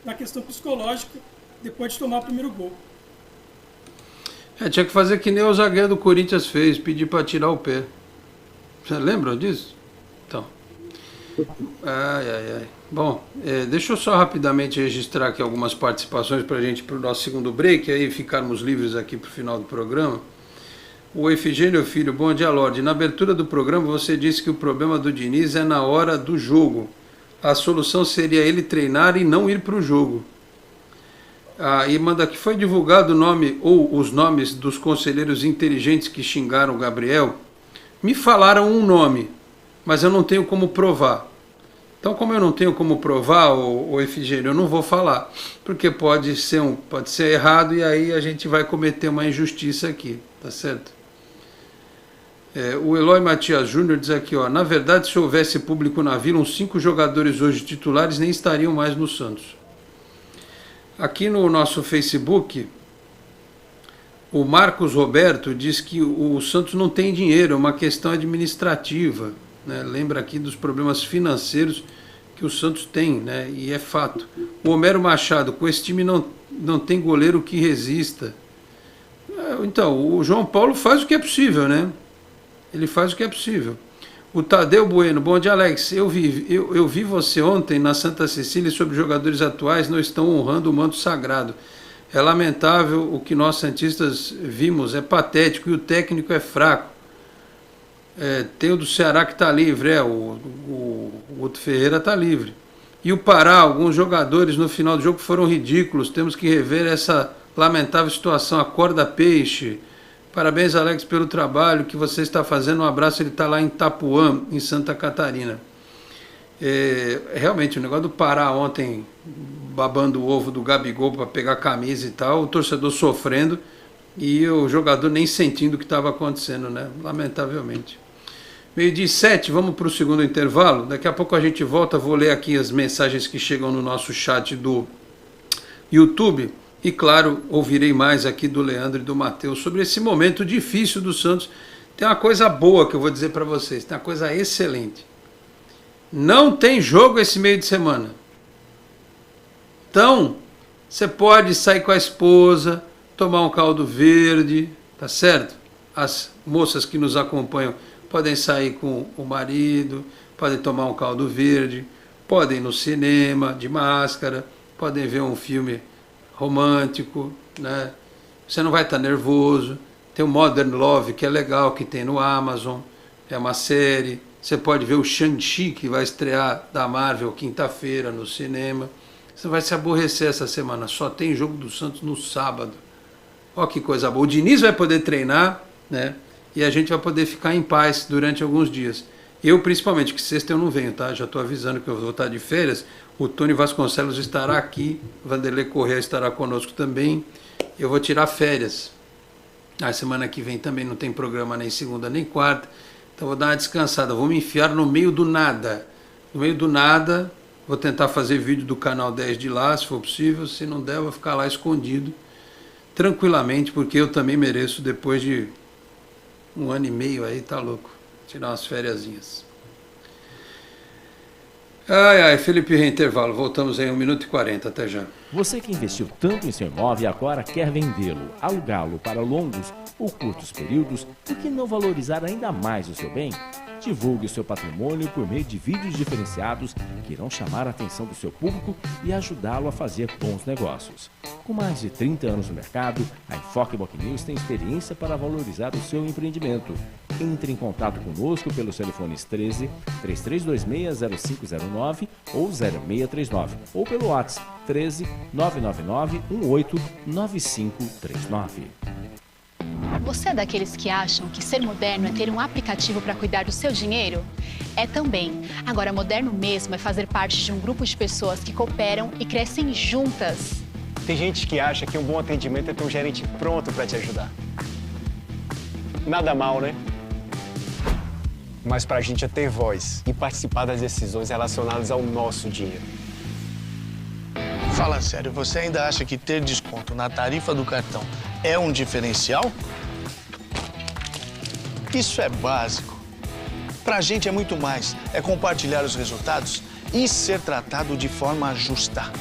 na questão psicológica depois de tomar o primeiro gol. Tinha que fazer que nem o zagueiro do Corinthians fez, pedir para tirar o pé. Vocês lembram disso? Então. Ai. Bom, deixa eu só rapidamente registrar aqui algumas participações para a gente, para o nosso segundo break, aí ficarmos livres aqui para o final do programa. O Efigênio Filho, bom dia, Lorde. Na abertura do programa você disse que o problema do Diniz é na hora do jogo. A solução seria ele treinar e não ir para o jogo. E manda aqui, foi divulgado o nome ou os nomes dos conselheiros inteligentes que xingaram o Gabriel? Me falaram um nome, mas eu não tenho como provar. Então, como eu não tenho como provar, o Efigênio, eu não vou falar, porque pode ser errado e aí a gente vai cometer uma injustiça aqui, tá certo? O Eloy Matias Júnior diz aqui, na verdade, se houvesse público na Vila, uns 5 jogadores hoje titulares nem estariam mais no Santos. Aqui no nosso Facebook, o Marcos Roberto diz que o Santos não tem dinheiro, é uma questão administrativa, né? Lembra aqui dos problemas financeiros que o Santos tem, né? E é fato. O Homero Machado, com esse time não tem goleiro que resista. Então, o João Paulo faz o que é possível, né? Ele faz o que é possível. O Tadeu Bueno, bom dia, Alex. Eu vi você ontem na Santa Cecília sobre jogadores atuais não estão honrando o manto sagrado. É lamentável o que nós santistas vimos, é patético e o técnico é fraco. Tem o do Ceará que está livre, o Guto Ferreira está livre. E o Pará, alguns jogadores no final do jogo foram ridículos, temos que rever essa lamentável situação. Acorda peixe. Parabéns, Alex, pelo trabalho que você está fazendo. Um abraço, ele está lá em Itapuã, em Santa Catarina. Realmente, o negócio do Pará ontem, babando o ovo do Gabigol para pegar camisa e tal, o torcedor sofrendo e o jogador nem sentindo o que estava acontecendo, né? Lamentavelmente. 12:07, vamos para o segundo intervalo. Daqui a pouco a gente volta, vou ler aqui as mensagens que chegam no nosso chat do YouTube. E claro, ouvirei mais aqui do Leandro e do Matheus sobre esse momento difícil do Santos. Tem uma coisa boa que eu vou dizer para vocês, tem uma coisa excelente. Não tem jogo esse meio de semana. Então, você pode sair com a esposa, tomar um caldo verde, tá certo? As moças que nos acompanham podem sair com o marido, podem tomar um caldo verde, podem ir no cinema de máscara, podem ver um filme romântico, né? Você não vai estar nervoso. Tem o Modern Love, que é legal, que tem no Amazon, é uma série. Você pode ver o Shang-Chi, que vai estrear da Marvel quinta-feira no cinema. Você vai se aborrecer essa semana, só tem jogo do Santos no sábado. Olha que coisa boa. O Diniz vai poder treinar, né? E a gente vai poder ficar em paz durante alguns dias. Eu, principalmente, que sexta eu não venho, tá? Já estou avisando que eu vou estar de férias. O Tony Vasconcelos estará aqui, Vanderlei Corrêa estará conosco também. Eu vou tirar férias. A semana que vem também não tem programa nem segunda nem quarta. Então vou dar uma descansada. Vou me enfiar no meio do nada. No meio do nada, vou tentar fazer vídeo do canal 10 de lá, se for possível. Se não der, eu vou ficar lá escondido. Tranquilamente, porque eu também mereço, depois de 1 ano e meio aí, tá louco. Tirar umas fériasinhas. Felipe, intervalo. Voltamos em 1 minuto e 40. Até já. Você que investiu tanto em seu imóvel e agora quer vendê-lo, alugá-lo para longos ou curtos períodos, por que não valorizar ainda mais o seu bem? Divulgue o seu patrimônio por meio de vídeos diferenciados que irão chamar a atenção do seu público e ajudá-lo a fazer bons negócios. Com mais de 30 anos no mercado, a Enfoque Boc News tem experiência para valorizar o seu empreendimento. Entre em contato conosco pelos telefones 13 3326-0509 ou 0639 ou pelo WhatsApp 13 999 18 9539. Você é daqueles que acham que ser moderno é ter um aplicativo para cuidar do seu dinheiro? É também. Agora, moderno mesmo é fazer parte de um grupo de pessoas que cooperam e crescem juntas. Tem gente que acha que um bom atendimento é ter um gerente pronto para te ajudar. Nada mal, né? Mas pra gente é ter voz e participar das decisões relacionadas ao nosso dinheiro. Fala sério, você ainda acha que ter desconto na tarifa do cartão é um diferencial? Isso é básico. Pra gente é muito mais. É compartilhar os resultados e ser tratado de forma justa.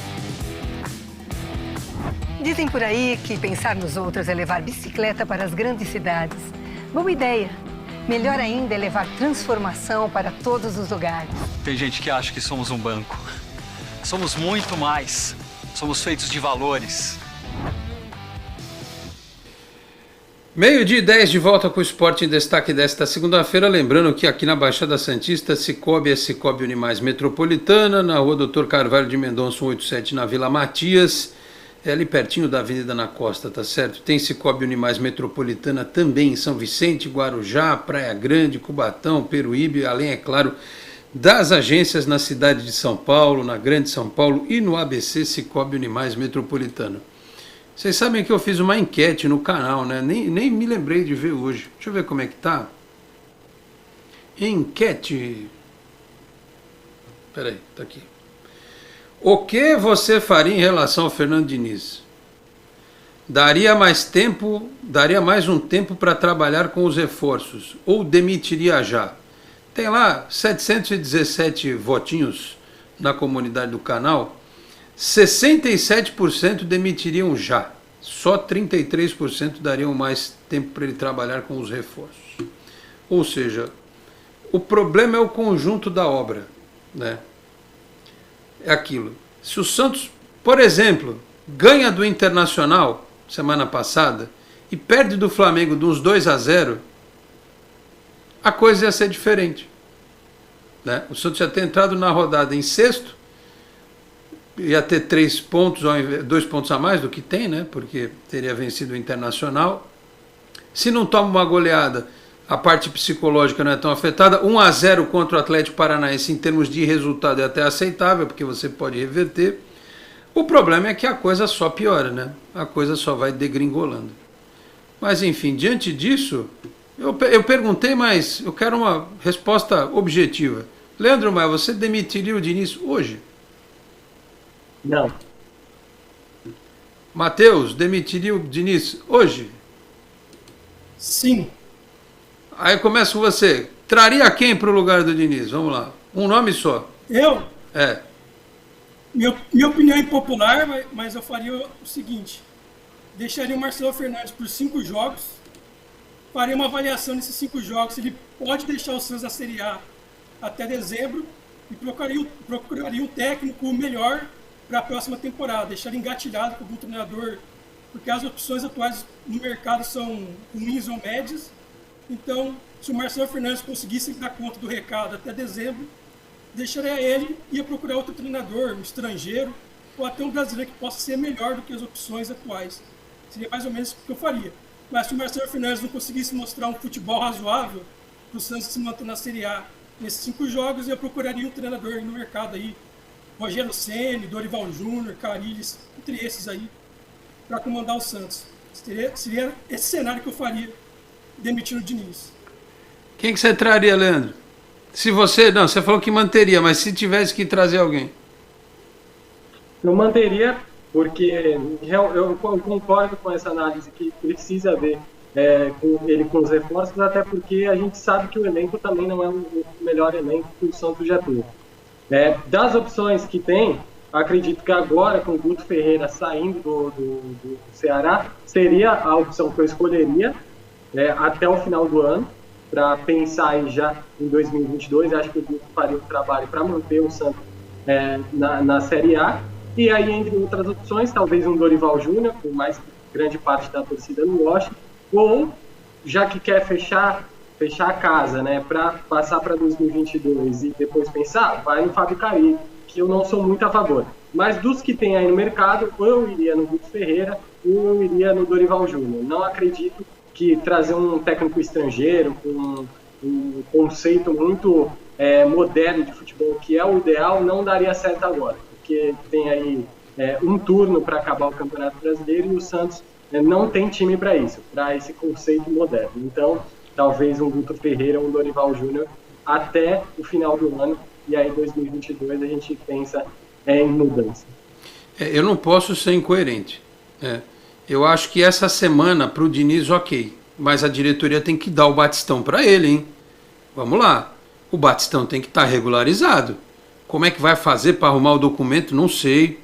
Dizem por aí que pensar nos outros é levar bicicleta para as grandes cidades. Boa ideia. Melhor ainda é levar transformação para todos os lugares. Tem gente que acha que somos um banco. Somos muito mais. Somos feitos de valores. 12:10 de volta com o Esporte em Destaque desta segunda-feira. Lembrando que aqui na Baixada Santista, Cicobi é Cicobi Unimais Metropolitana, na rua Dr. Carvalho de Mendonça 187, na Vila Matias. É ali pertinho da Avenida na Costa, tá certo? Tem Cicobi Unimais Metropolitana também em São Vicente, Guarujá, Praia Grande, Cubatão, Peruíbe, além, é claro, das agências na cidade de São Paulo, na Grande São Paulo e no ABC Cicobi Unimais Metropolitana. Vocês sabem que eu fiz uma enquete no canal, né? Nem me lembrei de ver hoje. Deixa eu ver como é que tá. Enquete. Peraí, tá aqui. O que você faria em relação ao Fernando Diniz? Daria mais um tempo para trabalhar com os reforços ou demitiria já? Tem lá 717 votinhos na comunidade do canal. 67% demitiriam já. Só 33% dariam mais tempo para ele trabalhar com os reforços. Ou seja, o problema é o conjunto da obra, né? É aquilo. Se o Santos, por exemplo, ganha do Internacional semana passada e perde do Flamengo de uns 2-0, a coisa ia ser diferente, né? O Santos ia ter entrado na rodada em sexto, ia ter 3 pontos, 2 pontos a mais do que tem, né? Porque teria vencido o Internacional. Se não toma uma goleada, a parte psicológica não é tão afetada. 1-0 contra o Atlético Paranaense em termos de resultado é até aceitável, porque você pode reverter. O problema é que a coisa só piora, né? A coisa só vai degringolando. Mas enfim, diante disso, eu perguntei, mas eu quero uma resposta objetiva. Leandro Maia, você demitiria o Diniz hoje? Não. Matheus, demitiria o Diniz hoje? Sim. Aí começa com você. Traria quem para o lugar do Diniz? Vamos lá. Um nome só. Eu? É. Minha opinião é impopular, mas eu faria o seguinte. Deixaria o Marcelo Fernandes por 5 jogos. Faria uma avaliação nesses 5 jogos. Ele pode deixar o Santos na Série A até dezembro. E procuraria um técnico melhor para a próxima temporada. Deixaria engatilhado com algum treinador. Porque as opções atuais no mercado são ruins ou médias. Então, se o Marcelo Fernandes conseguisse dar conta do recado até dezembro, deixaria ele e ia procurar outro treinador, um estrangeiro, ou até um brasileiro que possa ser melhor do que as opções atuais. Seria mais ou menos o que eu faria. Mas se o Marcelo Fernandes não conseguisse mostrar um futebol razoável para o Santos se manter na Série A nesses 5 jogos, eu procuraria um treinador no mercado aí, Rogério Ceni, Dorival Júnior, Carilles, entre esses aí, para comandar o Santos. Seria esse cenário que eu faria, demitindo o Diniz. Quem que você traria, Leandro? Se você... Não, você falou que manteria, mas se tivesse que trazer alguém. Eu manteria, porque eu concordo com essa análise que precisa ver com os reforços, até porque a gente sabe que o elenco também não é o melhor elenco que o Santos já teve. Das opções que tem, acredito que agora, com o Guto Ferreira saindo do Ceará, seria a opção que eu escolheria até o final do ano, para pensar aí já em 2022. Acho que o Guto faria o trabalho para manter o Santos na Série A. E aí, entre outras opções, talvez um Dorival Júnior, por mais que grande parte da torcida não goste, ou, já que quer fechar a casa, né, para passar para 2022 e depois pensar, vai no Fábio Carilli, que eu não sou muito a favor. Mas dos que tem aí no mercado, ou eu iria no Guto Ferreira, ou eu iria no Dorival Júnior. Não acredito que trazer um técnico estrangeiro com um conceito muito moderno de futebol, que é o ideal, não daria certo agora, porque tem aí um turno para acabar o Campeonato Brasileiro e o Santos não tem time para isso, para esse conceito moderno. Então, talvez um Guto Ferreira ou um Dorival Júnior até o final do ano, e aí 2022 a gente pensa em mudança. Eu não posso ser incoerente. Eu acho que essa semana para o Diniz, ok, mas a diretoria tem que dar o batistão para ele, hein? Vamos lá, o batistão tem que estar regularizado. Como é que vai fazer para arrumar o documento? Não sei.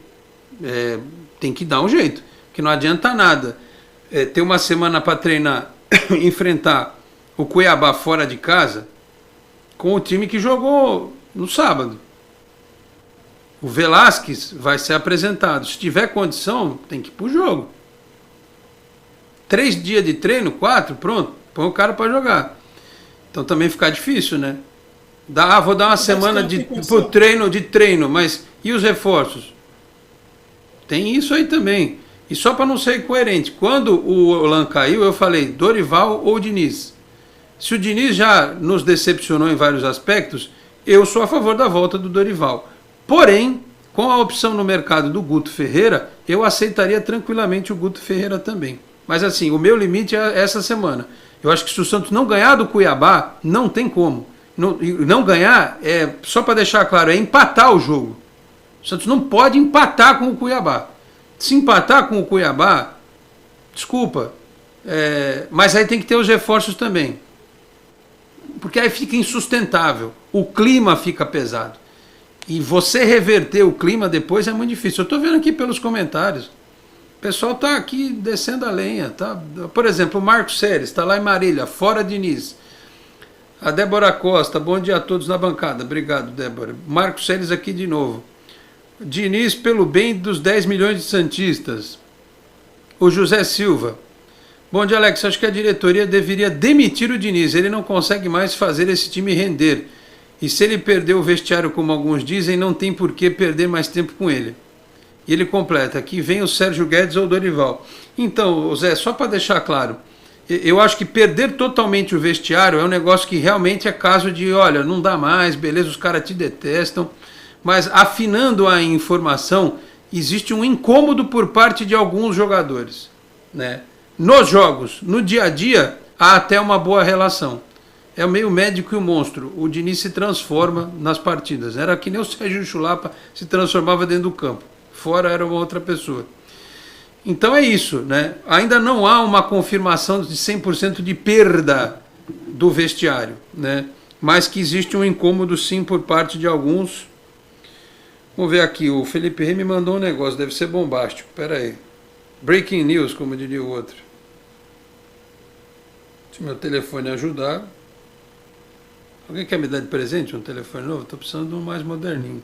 Tem que dar um jeito, que não adianta nada. Ter uma semana para treinar, enfrentar o Cuiabá fora de casa com o time que jogou no sábado. O Velasquez vai ser apresentado. Se tiver condição, tem que ir pro jogo. 3 dias de treino, 4, pronto, põe o cara para jogar. Então também fica difícil, né? Vou dar uma semana de treino, mas e os reforços? Tem isso aí também. E só para não ser coerente, quando o Olan caiu, eu falei Dorival ou Diniz. Se o Diniz já nos decepcionou em vários aspectos, eu sou a favor da volta do Dorival. Porém, com a opção no mercado do Guto Ferreira, eu aceitaria tranquilamente o Guto Ferreira também. Mas assim, o meu limite é essa semana. Eu acho que se o Santos não ganhar do Cuiabá, não tem como. Não ganhar, só para deixar claro, é empatar o jogo. O Santos não pode empatar com o Cuiabá. Se empatar com o Cuiabá, desculpa, mas aí tem que ter os reforços também. Porque aí fica insustentável. O clima fica pesado. E você reverter o clima depois é muito difícil. Eu estou vendo aqui pelos comentários. O pessoal está aqui descendo a lenha. Tá? Por exemplo, o Marcos Seres está lá em Marília, fora Diniz. A Débora Costa, bom dia a todos na bancada. Obrigado, Débora. Marcos Seres aqui de novo. Diniz pelo bem dos 10 milhões de santistas. O José Silva. Bom dia, Alex. Acho que a diretoria deveria demitir o Diniz. Ele não consegue mais fazer esse time render. E se ele perder o vestiário, como alguns dizem, não tem por que perder mais tempo com ele. E ele completa, aqui vem o Sérgio Guedes ou o Dorival. Então, Zé, só para deixar claro, eu acho que perder totalmente o vestiário é um negócio que realmente é caso de, olha, não dá mais, beleza, os caras te detestam, mas afinando a informação, existe um incômodo por parte de alguns jogadores, né? Nos jogos, no dia a dia, há até uma boa relação. É o meio médico e o monstro. O Diniz se transforma nas partidas. Era que nem o Sérgio Chulapa se transformava dentro do campo. Fora era uma outra pessoa. Então é isso, né? Ainda não há uma confirmação de 100% de perda do vestiário, né? Mas que existe um incômodo sim por parte de alguns. Vamos ver aqui, o Felipe Rey me mandou um negócio, deve ser bombástico, pera aí. Breaking news, como diria o outro. Se meu telefone ajudar. Alguém quer me dar de presente um telefone novo? Estou precisando de um mais moderninho.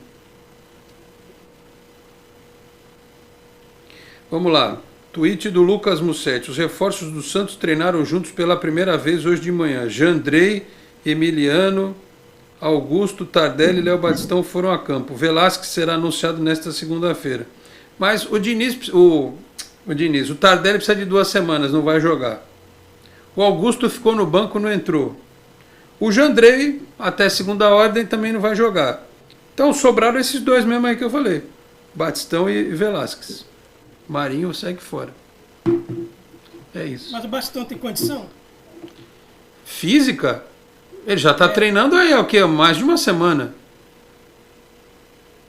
Vamos lá. Tweet do Lucas Mussetti. Os reforços do Santos treinaram juntos pela primeira vez hoje de manhã. Jandrei, Emiliano, Augusto, Tardelli e Léo Batistão foram a campo. Velasquez será anunciado nesta segunda-feira. Mas o Tardelli precisa de 2 semanas, não vai jogar. O Augusto ficou no banco, não entrou. O Jandrei, até segunda ordem, também não vai jogar. Então sobraram esses 2 mesmo aí que eu falei. Batistão e Velasquez. Marinho segue fora. É isso. Mas o Batistão tem condição? Física? Ele já está treinando aí, o quê? Mais de 1 semana.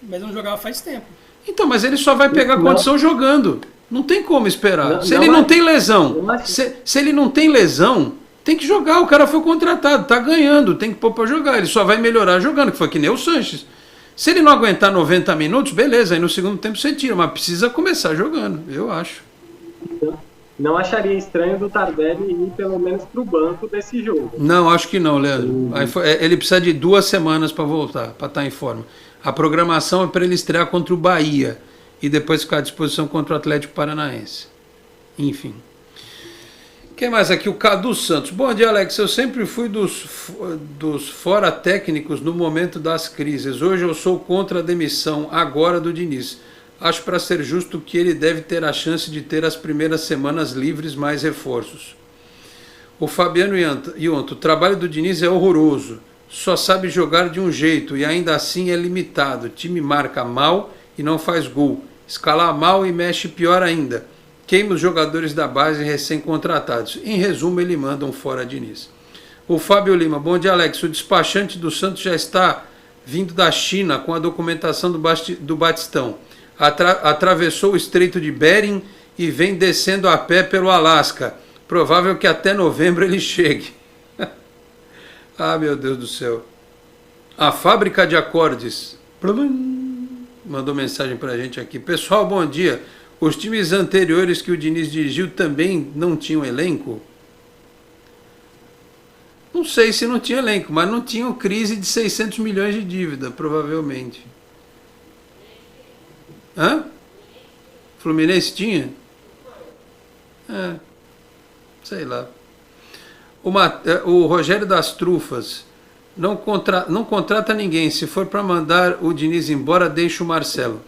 Mas não jogava faz tempo. Então, mas ele só vai pegar condição jogando. Não tem como esperar. Se ele não tem lesão, se ele não tem lesão, tem que jogar. O cara foi contratado, tá ganhando, tem que pôr para jogar. Ele só vai melhorar jogando, que foi que nem o Sanches. Se ele não aguentar 90 minutos, beleza, aí no segundo tempo você tira, mas precisa começar jogando, eu acho. Não acharia estranho do Tardelli ir pelo menos para o banco desse jogo. Não, acho que não, Leandro. Ele precisa de 2 semanas para voltar, para estar em forma. A programação é para ele estrear contra o Bahia e depois ficar à disposição contra o Atlético Paranaense. Enfim. Quem mais aqui? O Cadu Santos. Bom dia, Alex. Eu sempre fui dos fora técnicos no momento das crises. Hoje eu sou contra a demissão agora do Diniz. Acho, para ser justo, que ele deve ter a chance de ter as primeiras semanas livres mais reforços. O Fabiano Ionto. O trabalho do Diniz é horroroso. Só sabe jogar de um jeito e ainda assim é limitado. O time marca mal e não faz gol. Escalar mal e mexe pior ainda. Queima os jogadores da base recém-contratados. Em resumo, ele manda um fora Diniz. O Fábio Lima. Bom dia, Alex. O despachante do Santos já está vindo da China com a documentação do Batistão. Atravessou o Estreito de Bering e vem descendo a pé pelo Alasca. Provável que até novembro ele chegue. Ah, meu Deus do céu. A Fábrica de Acordes mandou mensagem pra gente aqui. Pessoal, bom dia. Os times anteriores que o Diniz dirigiu também não tinham elenco? Não sei se não tinha elenco, mas não tinham crise de 600 milhões de dívida, provavelmente. Hã? Fluminense tinha? Sei lá. O Rogério das Trufas. Não contrata ninguém. Se for para mandar o Diniz embora, deixa o Marcelo.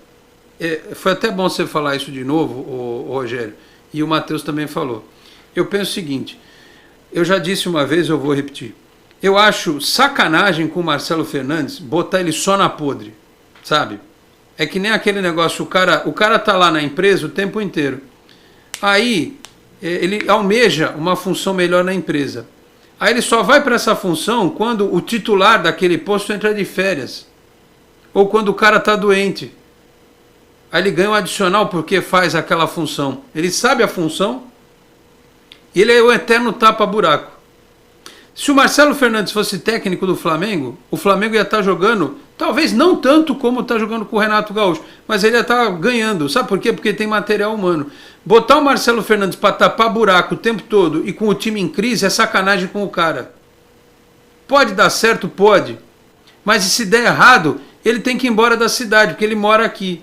Foi até bom você falar isso de novo, o Rogério. E o Matheus também falou. Eu penso o seguinte. Eu já disse uma vez, eu vou repetir. Eu acho sacanagem com o Marcelo Fernandes botar ele só na podre. Sabe? É que nem aquele negócio, o cara tá lá na empresa o tempo inteiro. Aí ele almeja uma função melhor na empresa. Aí ele só vai para essa função quando o titular daquele posto entra de férias. Ou quando o cara tá doente. Aí ele ganha um adicional porque faz aquela função. Ele sabe a função e ele é o eterno tapa-buraco. Se o Marcelo Fernandes fosse técnico do Flamengo, o Flamengo ia estar jogando, talvez não tanto como está jogando com o Renato Gaúcho, mas ele ia estar ganhando. Sabe por quê? Porque tem material humano. Botar o Marcelo Fernandes para tapar buraco o tempo todo e com o time em crise é sacanagem com o cara. Pode dar certo? Pode. Mas se der errado, ele tem que ir embora da cidade, porque ele mora aqui.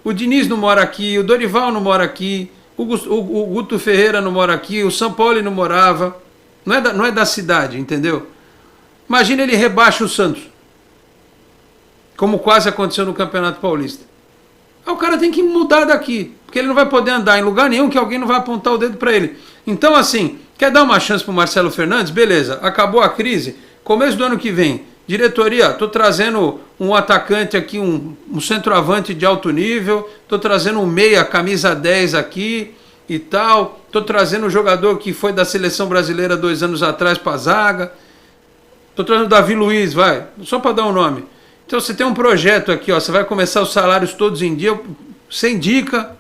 O Diniz não mora aqui, o Dorival não mora aqui, o Guto Ferreira não mora aqui, o Sampaoli não morava. Não é da cidade, entendeu? Imagina ele rebaixa o Santos. Como quase aconteceu no Campeonato Paulista. Aí o cara tem que mudar daqui, porque ele não vai poder andar em lugar nenhum que alguém não vai apontar o dedo para ele. Então assim, quer dar uma chance para o Marcelo Fernandes? Beleza, acabou a crise, começo do ano que vem. Diretoria, estou trazendo um atacante aqui, um centroavante de alto nível, estou trazendo um meia, camisa 10 aqui e tal, estou trazendo um jogador que foi da seleção brasileira 2 anos atrás para a zaga, estou trazendo o Davi Luiz, vai, só para dar um nome. Então você tem um projeto aqui, ó, você vai começar os salários todos em dia, você indica,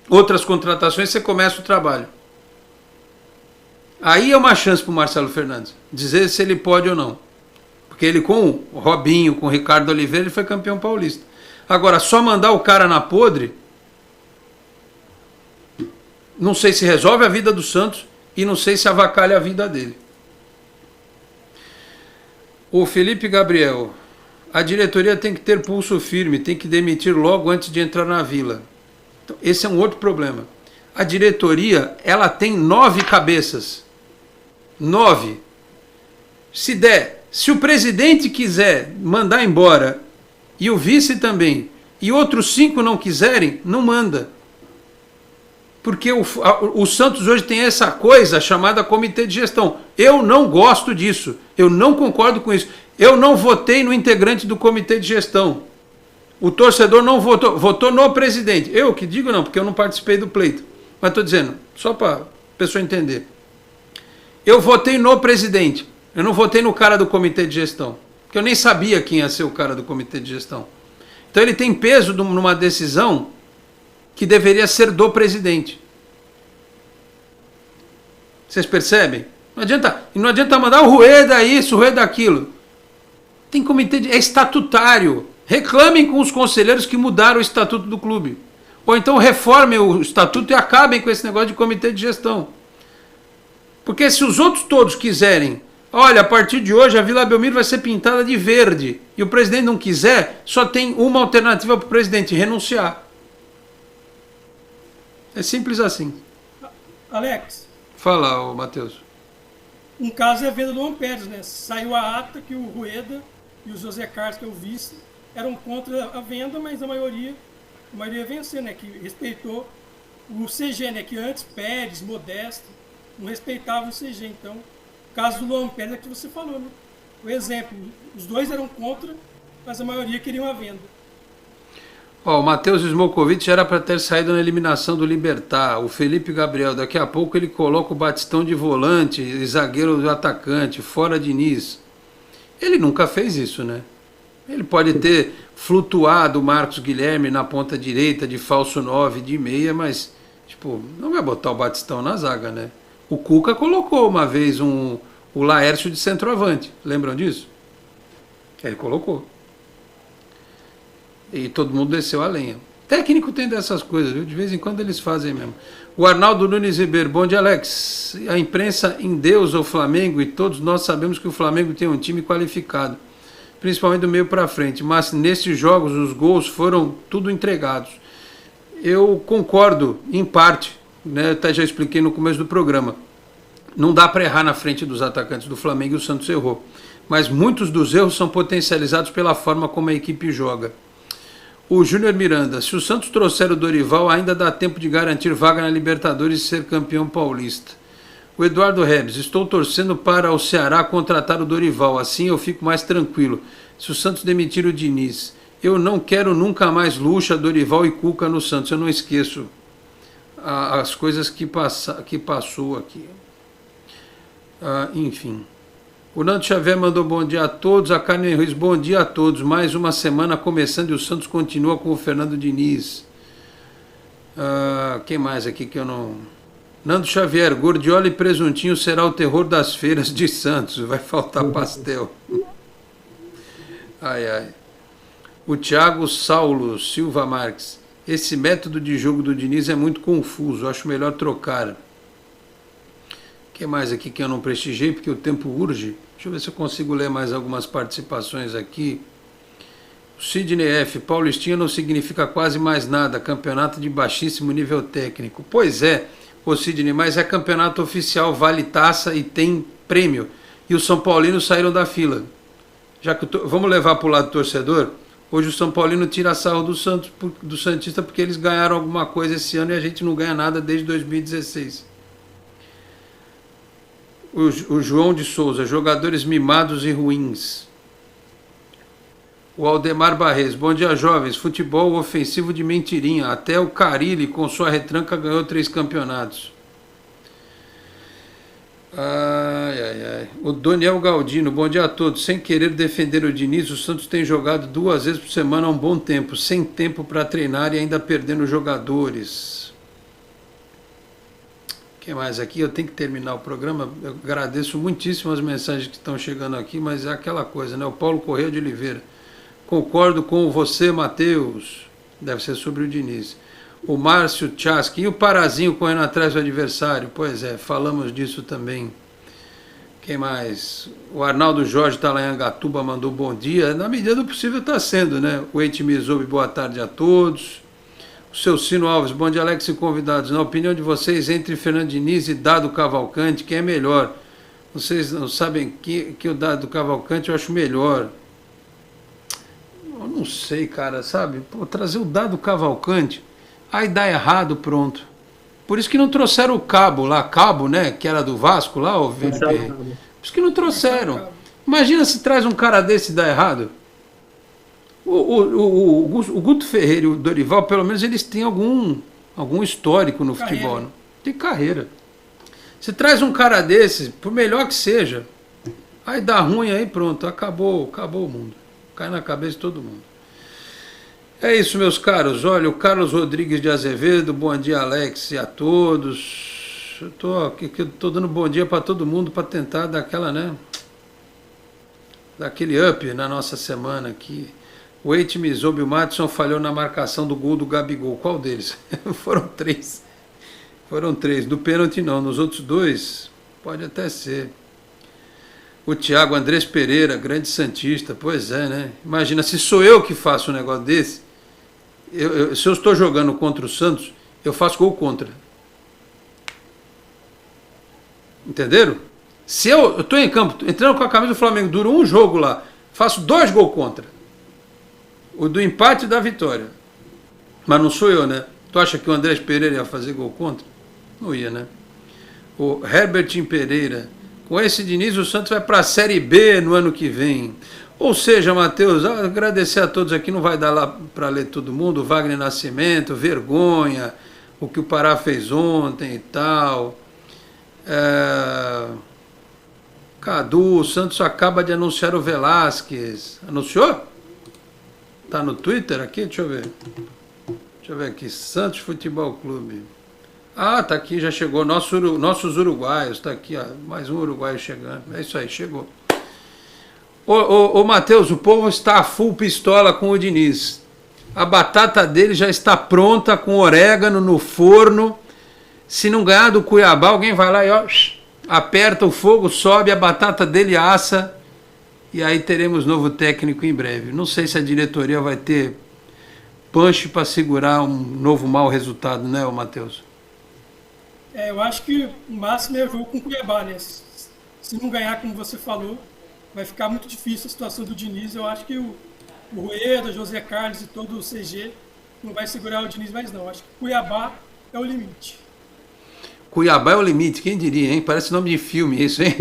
outras contratações, você começa o trabalho. Aí é uma chance para o Marcelo Fernandes dizer se ele pode ou não. Porque ele com o Robinho, com o Ricardo Oliveira, ele foi campeão paulista. Agora, só mandar o cara na podre, não sei se resolve a vida do Santos e não sei se avacalha a vida dele. O Felipe Gabriel, a diretoria tem que ter pulso firme, tem que demitir logo antes de entrar na Vila. Então, esse é um outro problema. A diretoria, ela tem 9 cabeças. 9. Se der, se o presidente quiser mandar embora, e o vice também, e outros 5 não quiserem, não manda. Porque o Santos hoje tem essa coisa chamada comitê de gestão. Eu não gosto disso. Eu não concordo com isso. Eu não votei no integrante do comitê de gestão. O torcedor não votou. Votou no presidente. Eu que digo não, porque eu não participei do pleito. Mas estou dizendo, só para a pessoa entender. Eu votei no presidente. Eu não votei no cara do comitê de gestão. Porque eu nem sabia quem ia ser o cara do comitê de gestão. Então ele tem peso numa decisão que deveria ser do presidente. Vocês percebem? Não adianta mandar o Rueda isso, o Rueda aquilo. Tem comitê é estatutário. Reclamem com os conselheiros que mudaram o estatuto do clube. Ou então reformem o estatuto e acabem com esse negócio de comitê de gestão. Porque se os outros todos quiserem, olha, a partir de hoje a Vila Belmiro vai ser pintada de verde, e o presidente não quiser, só tem uma alternativa para o presidente, renunciar. É simples assim. Alex. Fala, Matheus. Um caso é a venda do Luan Pérez, né? Saiu a ata que o Rueda e o José Carlos, que é o vice, eram contra a venda, mas a maioria venceu, né? Que respeitou o CG, né? Que antes Pérez, Modesto, não respeitavam o CG. Então, o caso do Luan Pérez é que você falou, né? O exemplo, os dois eram contra, mas a maioria queriam a venda. O Matheus Smokovic era para ter saído na eliminação do Libertad. O Felipe Gabriel, daqui a pouco ele coloca o Batistão de volante e zagueiro do atacante, fora Diniz. Ele nunca fez isso, né? Ele pode ter flutuado o Marcos Guilherme na ponta direita de falso 9, de meia, mas tipo, não vai botar o Batistão na zaga, né? O Cuca colocou uma vez o Laércio de centroavante. Lembram disso? Ele colocou. E todo mundo desceu a lenha. Técnico tem dessas coisas, viu? De vez em quando eles fazem mesmo. O Arnaldo Nunes Ribeiro, bom dia, Alex. A imprensa endeusa o Flamengo e todos nós sabemos que o Flamengo tem um time qualificado, principalmente do meio para frente, mas nesses jogos os gols foram tudo entregados. Eu concordo, em parte, né? Até já expliquei no começo do programa. Não dá para errar na frente dos atacantes do Flamengo e o Santos errou. Mas muitos dos erros são potencializados pela forma como a equipe joga. O Júnior Miranda, se o Santos trouxer o Dorival, ainda dá tempo de garantir vaga na Libertadores e ser campeão paulista. O Eduardo Rebes, estou torcendo para o Ceará contratar o Dorival, assim eu fico mais tranquilo. Se o Santos demitir o Diniz, eu não quero nunca mais Lucha, Dorival e Cuca no Santos, eu não esqueço as coisas que passou aqui. Enfim. O Nando Xavier mandou bom dia a todos. A Carmen Ruiz, bom dia a todos. Mais uma semana começando e o Santos continua com o Fernando Diniz. Quem mais aqui que eu não... Nando Xavier, Gordiola e Presuntinho será o terror das feiras de Santos. Vai faltar pastel. Ai, ai. O Thiago Saulo Silva Marques. Esse método de jogo do Diniz é muito confuso. Acho melhor trocar. O que mais aqui que eu não prestigiei, porque o tempo urge? Deixa eu ver se eu consigo ler mais algumas participações aqui. O Sidney F. Paulistinha não significa quase mais nada. Campeonato de baixíssimo nível técnico. Pois é, ô Sidney, mas é campeonato oficial, vale taça e tem prêmio. E os São Paulinos saíram da fila. Já que vamos levar para o lado do torcedor? Hoje o São Paulino tira sarro do Santos, do Santista, porque eles ganharam alguma coisa esse ano e a gente não ganha nada desde 2016. O João de Souza, jogadores mimados e ruins. O Aldemar Barres, bom dia, jovens. Futebol ofensivo de mentirinha. Até o Carille, com sua retranca, ganhou 3 campeonatos. Ai, ai, ai. O Daniel Galdino, bom dia a todos. Sem querer defender o Diniz, o Santos tem jogado 2 vezes por semana há um bom tempo, sem tempo para treinar e ainda perdendo jogadores. Quem mais aqui? Eu tenho que terminar o programa. Eu agradeço muitíssimo as mensagens que estão chegando aqui, mas é aquela coisa, né? O Paulo Correia de Oliveira. Concordo com você, Matheus. Deve ser sobre o Diniz. O Márcio Tchaski. E o Parazinho correndo atrás do adversário? Pois é, falamos disso também. Quem mais? O Arnaldo Jorge está lá em Angatuba, mandou bom dia. Na medida do possível está sendo, né? O Eitimizobi, boa tarde a todos. O seu Cino Alves, bom dia, Alex e convidados. Na opinião de vocês, entre Fernando Diniz e Dado Cavalcante, quem é melhor? Vocês não sabem que o Dado Cavalcante eu acho melhor. Eu não sei, cara, sabe? Pô, trazer o Dado Cavalcante, aí dá errado, pronto. Por isso que não trouxeram o Cabo lá, Cabo, né? Que era do Vasco lá, o VP. Por isso que não trouxeram. Imagina se traz um cara desse e dá errado. O Guto Ferreira e o Dorival, pelo menos eles têm algum histórico no futebol. Né? Tem carreira. Você traz um cara desse, por melhor que seja, aí dá ruim, aí pronto, acabou o mundo. Cai na cabeça de todo mundo. É isso, meus caros. Olha, o Carlos Rodrigues de Azevedo, bom dia, Alex, e a todos. Eu tô dando bom dia para todo mundo para tentar dar aquela, né? Daquele up na nossa semana aqui. O Eitimizobi, o Madison falhou na marcação do gol do Gabigol. Qual deles? Foram três. Do pênalti não. Nos outros dois, pode até ser. O Thiago Andrés Pereira, grande santista. Pois é, né? Imagina, se sou eu que faço um negócio desse, se eu estou jogando contra o Santos, eu faço gol contra. Entenderam? Se eu estou em campo, entrando com a camisa do Flamengo, dura um jogo lá, faço 2 gols contra. O do empate e da vitória. Mas não sou eu, né? Tu acha que o Andrés Pereira ia fazer gol contra? Não ia, né? O Herbert Pereira. Com esse Diniz, o Santos vai para a Série B no ano que vem. Ou seja, Matheus, agradecer a todos aqui, não vai dar lá para ler todo mundo. Wagner Nascimento, vergonha, o que o Pará fez ontem e tal. Cadu, o Santos acaba de anunciar o Velasquez. Anunciou? Tá no Twitter aqui? Deixa eu ver aqui. Santos Futebol Clube. Ah, tá aqui, já chegou. Nossos uruguaios, tá aqui, ó. Mais um uruguaio chegando. É isso aí, chegou. Ô Matheus, o povo está a full pistola com o Diniz. A batata dele já está pronta com orégano no forno. Se não ganhar do Cuiabá, alguém vai lá e ó, aperta o fogo, sobe, a batata dele assa. E aí teremos novo técnico em breve. Não sei se a diretoria vai ter punch para segurar um novo mau resultado, né, Matheus? Eu acho que o máximo é o jogo com o Cuiabá, né? Se não ganhar, como você falou, vai ficar muito difícil a situação do Diniz. Eu acho que o Rueda, José Carlos e todo o CG não vai segurar o Diniz mais não. Eu acho que Cuiabá é o limite. Cuiabá é o limite, quem diria, hein? Parece nome de filme isso, hein?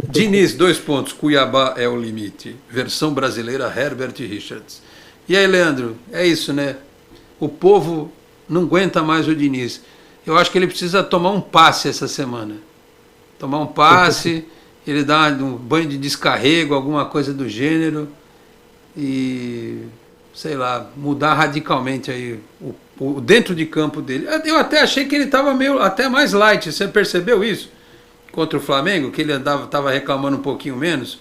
Diniz, 2 pontos, Cuiabá é o limite. Versão brasileira, Herbert Richards. E aí, Leandro, é isso, né? O povo não aguenta mais o Diniz. Eu acho que ele precisa tomar um passe essa semana. Tomar um passe, ele dá um banho de descarrego, alguma coisa do gênero. E, sei lá, mudar radicalmente aí o dentro de campo dele. Eu até achei que ele estava meio, até mais light. Você percebeu isso? Contra o Flamengo, que ele estava reclamando um pouquinho menos.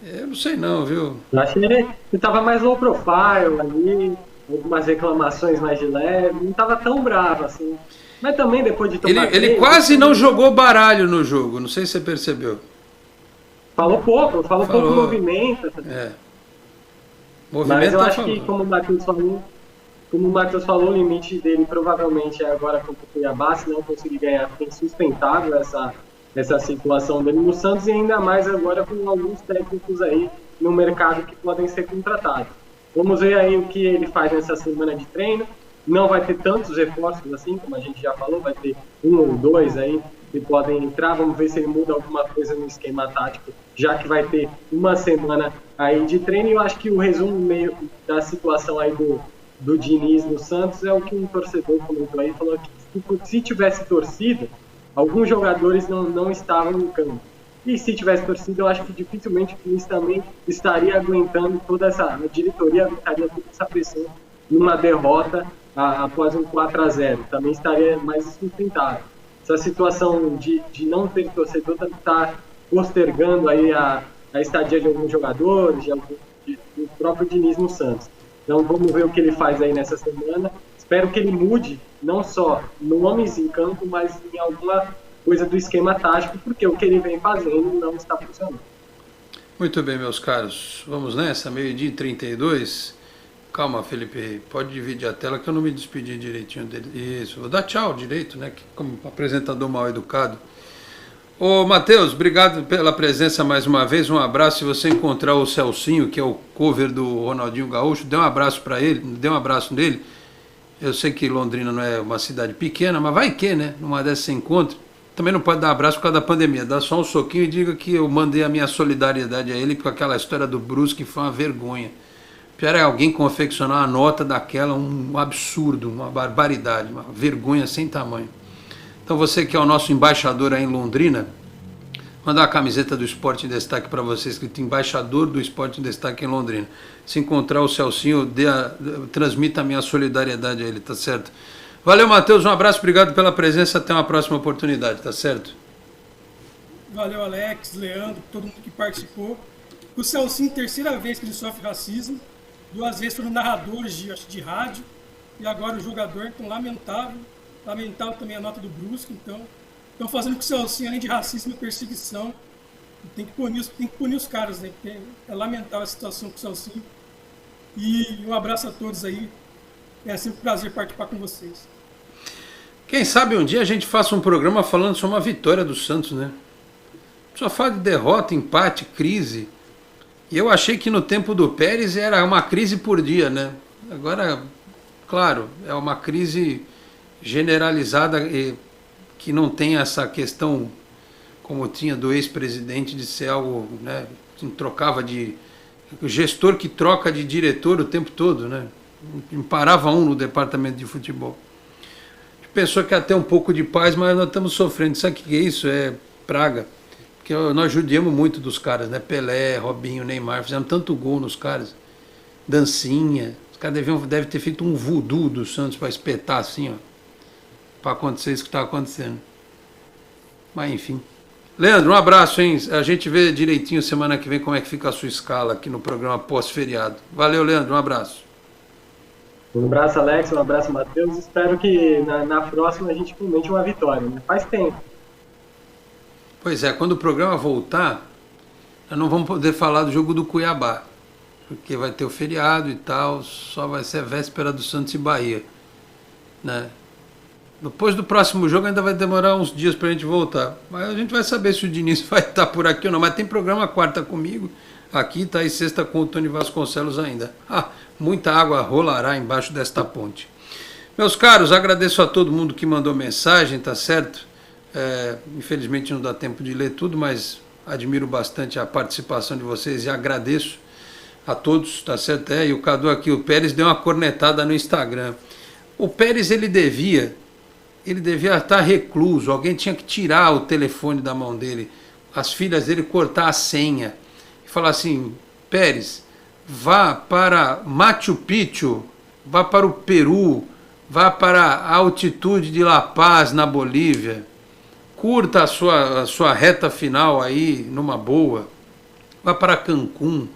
Eu não sei não, viu? Eu acho que ele estava mais low profile ali, algumas reclamações mais de leve, não estava tão bravo assim. Mas também depois de tomar... Ele quase não jogou baralho no jogo, não sei se você percebeu. Falou pouco movimento. Mas eu acho que, como o Matheus falou, o limite dele provavelmente é agora contra o Cuiabá, se não conseguir ganhar, fica insustentável essa situação dele no Santos, e ainda mais agora com alguns técnicos aí no mercado que podem ser contratados. Vamos ver aí o que ele faz nessa semana de treino. Não vai ter tantos reforços assim, como a gente já falou, vai ter 1 ou 2 aí que podem entrar. Vamos ver se ele muda alguma coisa no esquema tático, já que vai ter uma semana aí de treino. E eu acho que o resumo meio da situação aí do Diniz no Santos é o que um torcedor comentou aí, falou que se tivesse torcida, alguns jogadores não estavam no campo. E se tivesse torcida, eu acho que dificilmente o Diniz também estaria aguentando toda essa... A diretoria aguentaria toda essa pressão numa derrota após um 4-0. Também estaria mais sustentável. Essa situação de não ter torcedor está postergando aí a estadia de alguns jogadores, do próprio Diniz no Santos. Então vamos ver o que ele faz aí nessa semana. Espero que ele mude não só nomes em campo, mas em alguma coisa do esquema tático, porque o que ele vem fazendo não está funcionando. Muito bem, meus caros. Vamos nessa, 12h32. Calma, Felipe, pode dividir a tela que eu não me despedi direitinho dele. Isso, vou dar tchau direito, né? Como apresentador mal educado. Ô, Matheus, obrigado pela presença mais uma vez. Um abraço. Se você encontrar o Celcinho, que é o cover do Ronaldinho Gaúcho, dê um abraço para ele, dê um abraço nele. Eu sei que Londrina não é uma cidade pequena, mas vai que, né? Numa dessas você encontra. Também não pode dar abraço por causa da pandemia. Dá só um soquinho e diga que eu mandei a minha solidariedade a ele com aquela história do Brusque, que foi uma vergonha. Pior é alguém confeccionar uma nota daquela, um absurdo, uma barbaridade, uma vergonha sem tamanho. Então você que é o nosso embaixador aí em Londrina, mandar a camiseta do Esporte em Destaque para você, escrito embaixador do Esporte em Destaque em Londrina. Se encontrar o Celcinho, transmita a minha solidariedade a ele, tá certo? Valeu, Matheus, um abraço, obrigado pela presença, até uma próxima oportunidade, tá certo? Valeu, Alex, Leandro, todo mundo que participou. O Celcinho, terceira vez que ele sofre racismo, 2 vezes foram narradores de rádio, e agora o jogador, então lamentável também a nota do Brusque, então estão fazendo com o Celcinho, além de racismo e perseguição, tem que punir os caras, né? É lamentável a situação com o Celcinho. E um abraço a todos aí, é sempre um prazer participar com vocês. Quem sabe um dia a gente faça um programa falando sobre uma vitória do Santos, né? Só fala de derrota, empate, crise. E eu achei que no tempo do Pérez era uma crise por dia, né? Agora, claro, é uma crise generalizada que não tem essa questão como tinha do ex-presidente de ser algo, né? Trocava de... O gestor que troca de diretor o tempo todo, né? Não parava um no departamento de futebol. A gente pensou que ia ter um pouco de paz, mas nós estamos sofrendo. Sabe o que é isso? É praga. Porque nós judiamos muito dos caras, né? Pelé, Robinho, Neymar, fizemos tanto gol nos caras. Dancinha. Os caras devem ter feito um voodoo do Santos para espetar assim, ó. Para acontecer isso que está acontecendo. Mas enfim. Leandro, um abraço, hein? A gente vê direitinho semana que vem como é que fica a sua escala aqui no programa pós-feriado. Valeu, Leandro, um abraço. Um abraço, Alex, um abraço, Matheus. Espero que na próxima a gente comente uma vitória, né? Faz tempo. Pois é, quando o programa voltar, nós não vamos poder falar do jogo do Cuiabá, porque vai ter o feriado e tal, só vai ser a véspera do Santos e Bahia, né? Depois do próximo jogo ainda vai demorar uns dias pra gente voltar, mas a gente vai saber se o Diniz vai estar por aqui ou não, mas tem programa quarta comigo, aqui tá, e sexta com o Tony Vasconcelos ainda. Muita água rolará embaixo desta ponte. Meus caros, agradeço a todo mundo que mandou mensagem, tá certo? Infelizmente não dá tempo de ler tudo, mas admiro bastante a participação de vocês e agradeço a todos, tá certo? E o Cadu aqui, o Pérez deu uma cornetada no Instagram. O Pérez, ele devia estar recluso, alguém tinha que tirar o telefone da mão dele, as filhas dele cortar a senha e falar assim: Pérez, vá para Machu Picchu, vá para o Peru, vá para a altitude de La Paz, na Bolívia, curta a sua reta final aí numa boa, vá para Cancún,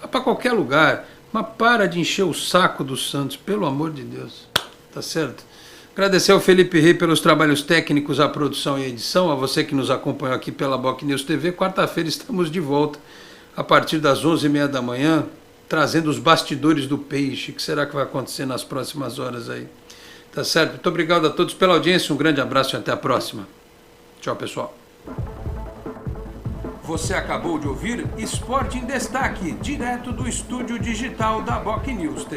vá para qualquer lugar, mas para de encher o saco do Santos, pelo amor de Deus, tá certo? Agradecer ao Felipe Rey pelos trabalhos técnicos, a produção e a edição, a você que nos acompanhou aqui pela Boc News TV. Quarta-feira estamos de volta a partir das 11h30 da manhã, trazendo os bastidores do peixe. O que será que vai acontecer nas próximas horas aí? Tá certo? Muito obrigado a todos pela audiência, um grande abraço e até a próxima. Tchau, pessoal. Você acabou de ouvir Esporte em Destaque, direto do estúdio digital da Boc News TV.